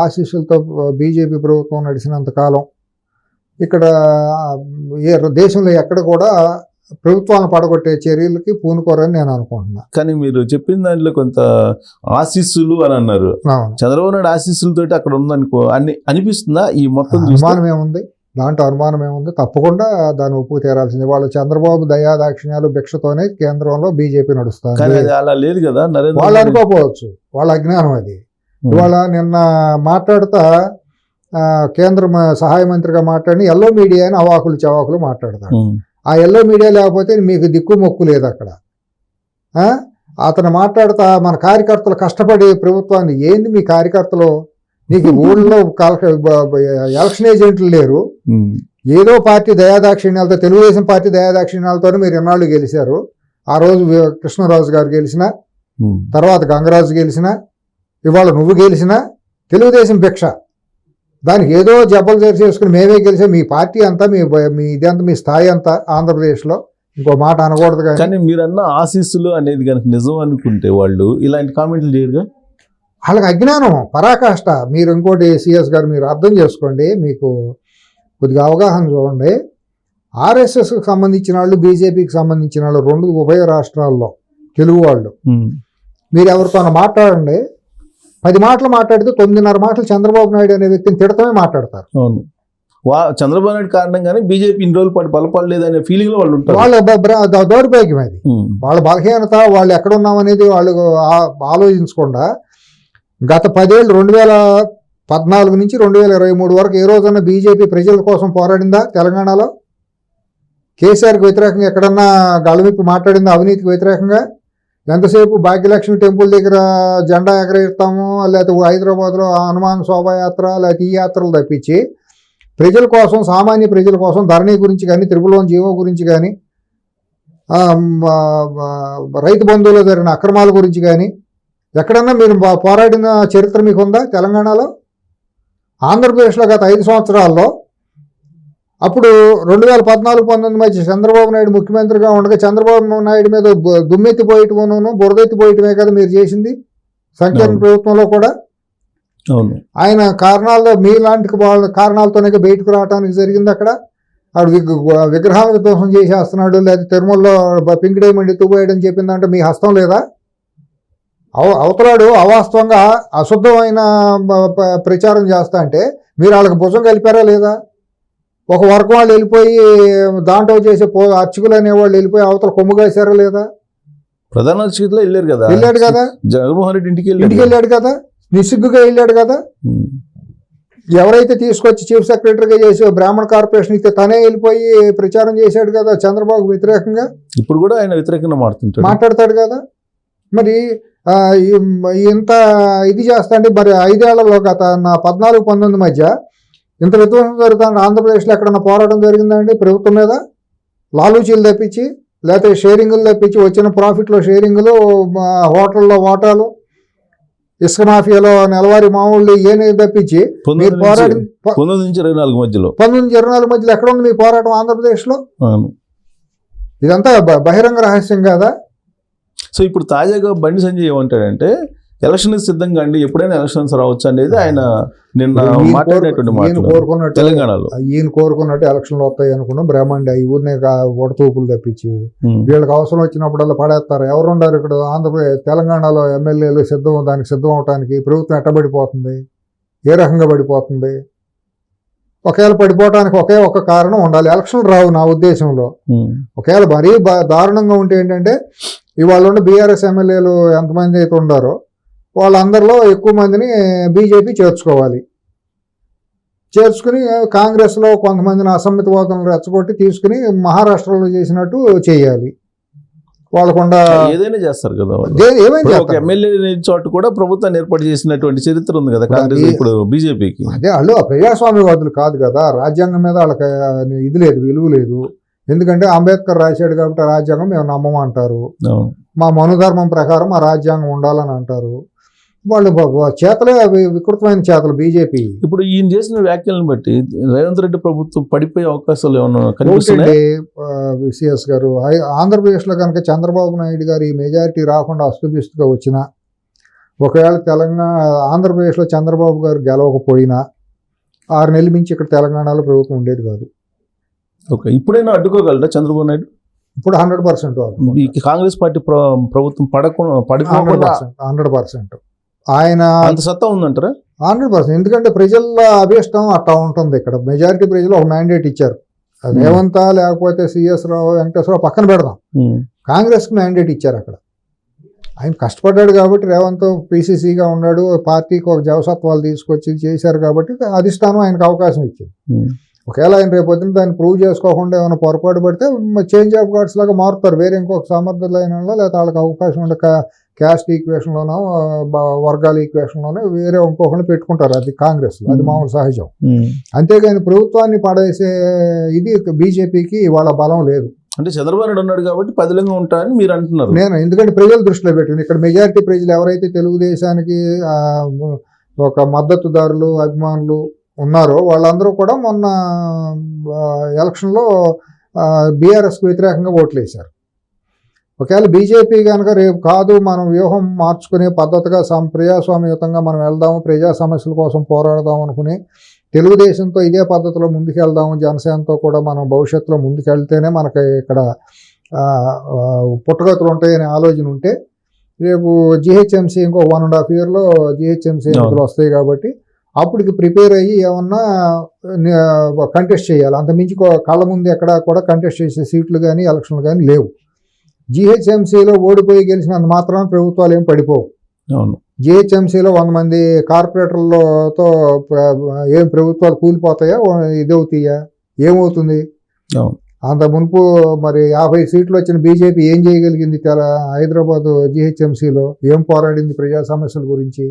ఆశీస్సులతో బీజేపీ ప్రభుత్వం నడిచినంత కాలం ఇక్కడ దేశంలో ఎక్కడ కూడా ప్రభుత్వాలను పడగొట్టే చర్యలకి పూనుకోరని నేను అనుకుంటున్నా. కానీ మీరు చెప్పిన దాంట్లో కొంత ఆశీస్సులు అని అన్నారు. చంద్రబాబు నాయుడు ఆశీస్సులతో అక్కడ ఉందనుకో అని అనిపిస్తుందా? ఈ మొత్తం అనుమానం ఏముంది దాంట్లో? అనుమానం ఏముంది? తప్పకుండా దాన్ని ఒప్పు తీరాల్సింది. వాళ్ళు చంద్రబాబు దయాదాక్షిణ్యాలు భిక్షతోనే కేంద్రంలో బీజేపీ నడుస్తారు. అలా లేదు కదా, వాళ్ళు అనుకోకపోవచ్చు, వాళ్ళ అజ్ఞానం అది. ఇవాళ నిన్న మాట్లాడుతా కేంద్ర సహాయ మంత్రిగా మాట్లాడి ఎల్లో మీడియా అని అవాకులు చవాకులు మాట్లాడతాడు. ఆ ఎల్లో మీడియా లేకపోతే మీకు దిక్కు మొక్కు లేదు అక్కడ. అతను మాట్లాడుతా మన కార్యకర్తలు కష్టపడి ప్రభుత్వాన్ని ఏంది మీ కార్యకర్తలు నీకు ఊళ్ళో ఎలక్షన్ ఏజెంట్లు లేరు, ఏదో పార్టీ దయాదాక్షిణ్యాలతో తెలుగుదేశం పార్టీ దయాదాక్షిణ్యాలతో మీరు ఎన్నాళ్ళు గెలిచారు. ఆ రోజు కృష్ణరాజు గారు గెలిచిన, తర్వాత గంగరాజు గెలిచిన, ఇవాళ నువ్వు గెలిచిన తెలుగుదేశం భిక్ష. దానికి ఏదో జబ్బలు చేసుకుని మేమే గెలిచాం, మీ పార్టీ అంతా మీ ఇదంతా మీ స్థాయి అంతా ఆంధ్రప్రదేశ్లో, ఇంకో మాట అనకూడదు. కానీ మీరన్న ఆశీస్సులు అనేది కనుక నిజం అనుకుంటే వాళ్ళు ఇలాంటి కామెంట్లు చేయరుగా. వాళ్ళకి అజ్ఞానం పరాకాష్ట. మీరు ఇంకోటి సిఎస్ గారు మీరు అర్థం చేసుకోండి, మీకు కొద్దిగా అవగాహన చూడండి. ఆర్ఎస్ఎస్కి సంబంధించిన వాళ్ళు, బీజేపీకి సంబంధించిన వాళ్ళు, రెండు ఉభయ రాష్ట్రాల్లో తెలుగు వాళ్ళు, మీరు ఎవరితో మాట్లాడండి, 10 మాటలు మాట్లాడితే 9.5 మాటలు చంద్రబాబు నాయుడు అనే వ్యక్తిని తిడతమే మాట్లాడతారు. అవును, చంద్రబాబు నాయుడు కారణంగానే బీజేపీ ఇన్ని రోజుల పాటు బలపడలేదు అనే ఫీలింగ్ లో వాళ్ళు ఉంటారు. వాళ్ళ దౌర్భాగ్యం అది, వాళ్ళ బలహీనత, వాళ్ళు ఎక్కడున్నాం అనేది వాళ్ళు ఆలోచించకుండా గత 10 ఏళ్ళు 2014 నుంచి 2023 వరకు ఏ రోజన్నా బీజేపీ ప్రజల కోసం పోరాడిందా తెలంగాణలో? కేసీఆర్కి వ్యతిరేకంగా ఎక్కడన్నా గళమిప్పి మాట్లాడిందా అవినీతికి వ్యతిరేకంగా? ఎంతసేపు భాగ్యలక్ష్మి టెంపుల్ దగ్గర జెండా ఎగరేస్తాము, లేకపోతే హైదరాబాద్లో హనుమాన్ శోభాయాత్ర, లేకపోతే ఈ యాత్రలు తప్పించి ప్రజల కోసం, సామాన్య ప్రజల కోసం ధరణి గురించి కానీ, 1 జీవో గురించి కానీ, రైతు బంధువులో జరిగిన అక్రమాల గురించి కానీ ఎక్కడన్నా మీరు పోరాడిన చరిత్ర మీకు ఉందా తెలంగాణలో? ఆంధ్రప్రదేశ్లో గత 5 సంవత్సరాల్లో, అప్పుడు 2014-19 మధ్య చంద్రబాబు నాయుడు ముఖ్యమంత్రిగా ఉండగా చంద్రబాబు నాయుడు మీద దుమ్మెత్తిపోయటమును బురదెత్తిపోయటమే కదా మీరు చేసింది సంకీర్ణ ప్రభుత్వంలో కూడా. అవును, ఆయన కారణాల్లో మీలాంటి వాళ్ళ కారణాలతోనే బయటకు రావడానికి జరిగింది. అక్కడ ఆడు విగ్రహాల విధ్వంసం చేసేస్తున్నాడు, లేదా తిరుమలలో పింక్ డైమండ్ ఎత్తుపోయాడని చెప్పిందంటే మీ హస్తం లేదా? అవతలాడు అవాస్తవంగా అశుద్ధమైన ప్రచారం చేస్తా అంటే మీరు వాళ్ళకి భుజం కలిపారా లేదా? ఒక వర్గం వాళ్ళు వెళ్ళిపోయి దాంట్లో చేసే అర్చకులు అనేవాళ్ళు వెళ్ళిపోయి అవతల కొమ్ము కాసారా లేదా? ప్రధాన అర్చకులు వెళ్ళారు కదా, జగన్మోహన్ రెడ్డి ఇంటికి వెళ్ళాడు కదా, నిస్సిగ్గుగా వెళ్ళాడు కదా. ఎవరైతే తీసుకొచ్చి చీఫ్ సెక్రటరీగా చేసి బ్రాహ్మణ కార్పొరేషన్ ఇస్తే తనే వెళ్ళిపోయి ప్రచారం చేశాడు కదా చంద్రబాబు వ్యతిరేకంగా. ఇప్పుడు కూడా ఆయన వ్యతిరేకంగా మాట్లాడతాడు కదా. మరి ఇంత ఇది చేస్తా అంటే మరి 5 ఏళ్లలో గత 14-19 మధ్య ఇంత విధ్వంసం జరుగుతుంది. ఆంధ్రప్రదేశ్లో ఎక్కడన్నా పోరాటం జరిగిందండి ప్రభుత్వం మీద? లాలూచీలు తప్పించి, లేకపోతే షేరింగులు తప్పించి, వచ్చిన ప్రాఫిట్లో షేరింగులు, హోటల్లో వాటాలు, ఇసుక మాఫియాలో నెలవారీ మామూలు ఏనేది తప్పించి మీరు పోరాటం 19-24 మధ్యలో ఎక్కడ ఉంది మీ పోరాటం ఆంధ్రప్రదేశ్లో? ఇదంతా బహిరంగ రహస్యం కదా. సో ఇప్పుడు తాజాగా బండి సంజయ్ ఏమంటాడంటే ఎలక్షన్ సిద్ధంగా అండి, ఎప్పుడైనా ఎలక్షన్స్ రావచ్చు అనేది ఆయన నిన్న మాట్లాడినటువంటి మాట. తెలంగాణలో ఈయన కోరుకున్నట్టు ఎలక్షన్లు వస్తాయి అనుకున్నాం. బ్రహ్మాండ ఈ ఊరినే ఒడతూపులు తప్పించి వీళ్ళకి అవసరం వచ్చినప్పుడల్లా పడేస్తారు. ఎవరున్నారు ఇక్కడ ఆంధ్రప్రదేశ్ తెలంగాణలో ఎమ్మెల్యేలు దానికి సిద్ధం అవడానికి? ప్రభుత్వం ఎట్టబడిపోతుంది, ఏ రకంగా పడిపోతుంది? ఒకవేళ పడిపోవటానికి ఒకే ఒక కారణం ఉండాలి, ఎలక్షన్లు రావు నా ఉద్దేశంలో. ఒకవేళ మరీ దారుణంగా ఉంటే ఏంటంటే ఇవాళ ఉన్న బీఆర్ఎస్ ఎమ్మెల్యేలు ఎంతమంది అయితే ఉన్నారో వాళ్ళందరిలో ఎక్కువ మందిని బీజేపీ చేర్చుకుని కాంగ్రెస్లో కొంతమందిని అసమ్మతివాదులను రెచ్చగొట్టి తీసుకుని మహారాష్ట్రలో చేసినట్టు చేయాలి. వాళ్ళకుండా ఏదైనా చేస్తారు కదా, ఏమైనా ఎమ్మెల్యే చోటు కూడా ప్రభుత్వాన్ని ఏర్పాటు చేసినటువంటి చరిత్ర ఉంది కదా కాంగ్రెస్. ఇప్పుడు బీజేపీకి అదే వాళ్ళు ప్రజాస్వామ్యవాదులు కాదు కదా, రాజ్యాంగం మీద వాళ్ళకి ఇది లేదు, విలువ లేదు. ఎందుకంటే అంబేద్కర్ రాశాడు కాబట్టి రాజ్యాంగం మేము నమ్మమంటారు, మా మనుధర్మం ప్రకారం ఆ రాజ్యాంగం ఉండాలని అంటారు. వాళ్ళు చేతలే వికృతమైన చేతలు బీజేపీ. ఇప్పుడు ఈయన చేసిన వ్యాఖ్యలను బట్టి రేవంత్ రెడ్డి ప్రభుత్వం పడిపోయే అవకాశాలు ఏమన్నా కనిపిస్తున్నాయి? సిఎస్ గారు, ఆంధ్రప్రదేశ్లో కనుక చంద్రబాబు నాయుడు గారు ఈ మెజారిటీ రాకుండా అస్తుబిస్తుగా వచ్చినా, ఒకవేళ ఆంధ్రప్రదేశ్లో చంద్రబాబు గారు గెలవకపోయినా 6 నెలల మించి ఇక్కడ తెలంగాణలో ప్రభుత్వం ఉండేది కాదు. ఓకే, ఇప్పుడైనా అడ్డుకోగలరా చంద్రబాబు నాయుడు? ఇప్పుడు 100% కాంగ్రెస్ పార్టీ ప్రభుత్వం పడిపోకుండా 100% ఆయన అంత సత్తా ఉందంటారా? 100%. ఎందుకంటే ప్రజల అభిష్టం అట్లా ఉంటుంది. ఇక్కడ మెజారిటీ ప్రజలు ఒక మ్యాండేట్ ఇచ్చారు. రేవంత్ లేకపోతే సిఎస్ రావు, వెంకటేశ్వరరావు పక్కన పెడదాం, కాంగ్రెస్కి మ్యాండేట్ ఇచ్చారు. అక్కడ ఆయన కష్టపడ్డాడు కాబట్టి రేవంత్ పీసీసీగా ఉన్నాడు, పార్టీకి ఒక జవసత్వాలు తీసుకొచ్చి చేశారు కాబట్టి అధిష్టానం ఆయనకు అవకాశం ఇచ్చింది. ఒకవేళ ఆయన రేపు పొద్దున దాన్ని ప్రూవ్ చేసుకోకుండా ఏమైనా పొరపాటు పడితే చేంజ్ ఆఫ్ గార్డ్స్ లాగా మారుతారు, వేరే ఇంకొక సమర్థులైన లేదా వాళ్ళకి అవకాశం ఉండే క్యాస్ట్ ఈక్వేషన్లోనో వర్గాల ఈక్వేషన్లోనో వేరే ఇంకొకరిని పెట్టుకుంటారు, అది కాంగ్రెస్లో, అది మామూలు సహజం. అంతేగాని ప్రభుత్వాన్ని పడేసే ఇది బీజేపీకి వాళ్ళ బలం లేదు. అంటే చంద్రబాబు నాయుడు ఉన్నాడు కాబట్టి పదిలంగా ఉంటాయని మీరు అంటున్నారు. నేను ఎందుకంటే ప్రజల దృష్టిలో పెట్టింది, ఇక్కడ మెజారిటీ ప్రజలు ఎవరైతే తెలుగుదేశానికి ఒక మద్దతుదారులు అభిమానులు ఉన్నారో వాళ్ళందరూ కూడా మొన్న ఎలక్షన్లో బీఆర్ఎస్కి వ్యతిరేకంగా ఓట్లు వేశారు. ఒకవేళ బీజేపీ కనుక రేపు కాదు మనం వ్యూహం మార్చుకునే పద్ధతిగా ప్రజాస్వామ్యయుతంగా మనం వెళ్దాము, ప్రజా సమస్యల కోసం పోరాడదాం అనుకుని తెలుగుదేశంతో ఇదే పద్ధతిలో ముందుకెళ్దాము, జనసేనతో కూడా మనం భవిష్యత్తులో ముందుకెళ్తేనే మనకి ఇక్కడ పుట్టగతులు ఉంటాయనే ఆలోచన ఉంటే రేపు జిహెచ్ఎంసీ ఇంకో 1.5 yearలో జిహెచ్ఎంసీ ఎన్నికలు వస్తాయి కాబట్టి అప్పటికి ప్రిపేర్ అయ్యి ఏమన్నా కంటెస్ట్ చేయాలి. అంతమించి కళ్ళ ముందు ఎక్కడ కూడా కంటెస్ట్ చేసే సీట్లు కానీ ఎలక్షన్లు కానీ లేవు. జిహెచ్ఎంసీలో ఓడిపోయి గెలిచినంత మాత్రాన ప్రభుత్వాలు ఏం పడిపోవు. జిహెచ్ఎంసీలో 100 మంది కార్పొరేటర్లతో ఏం ప్రభుత్వాలు కూలిపోతాయా, ఇదవుతాయా, ఏమవుతుంది? అంత మునుపు మరి 50 సీట్లు వచ్చిన బీజేపీ ఏం చేయగలిగింది? హైదరాబాద్ జిహెచ్ఎంసీలో ఏం పోరాడింది ప్రజా సమస్యల గురించి?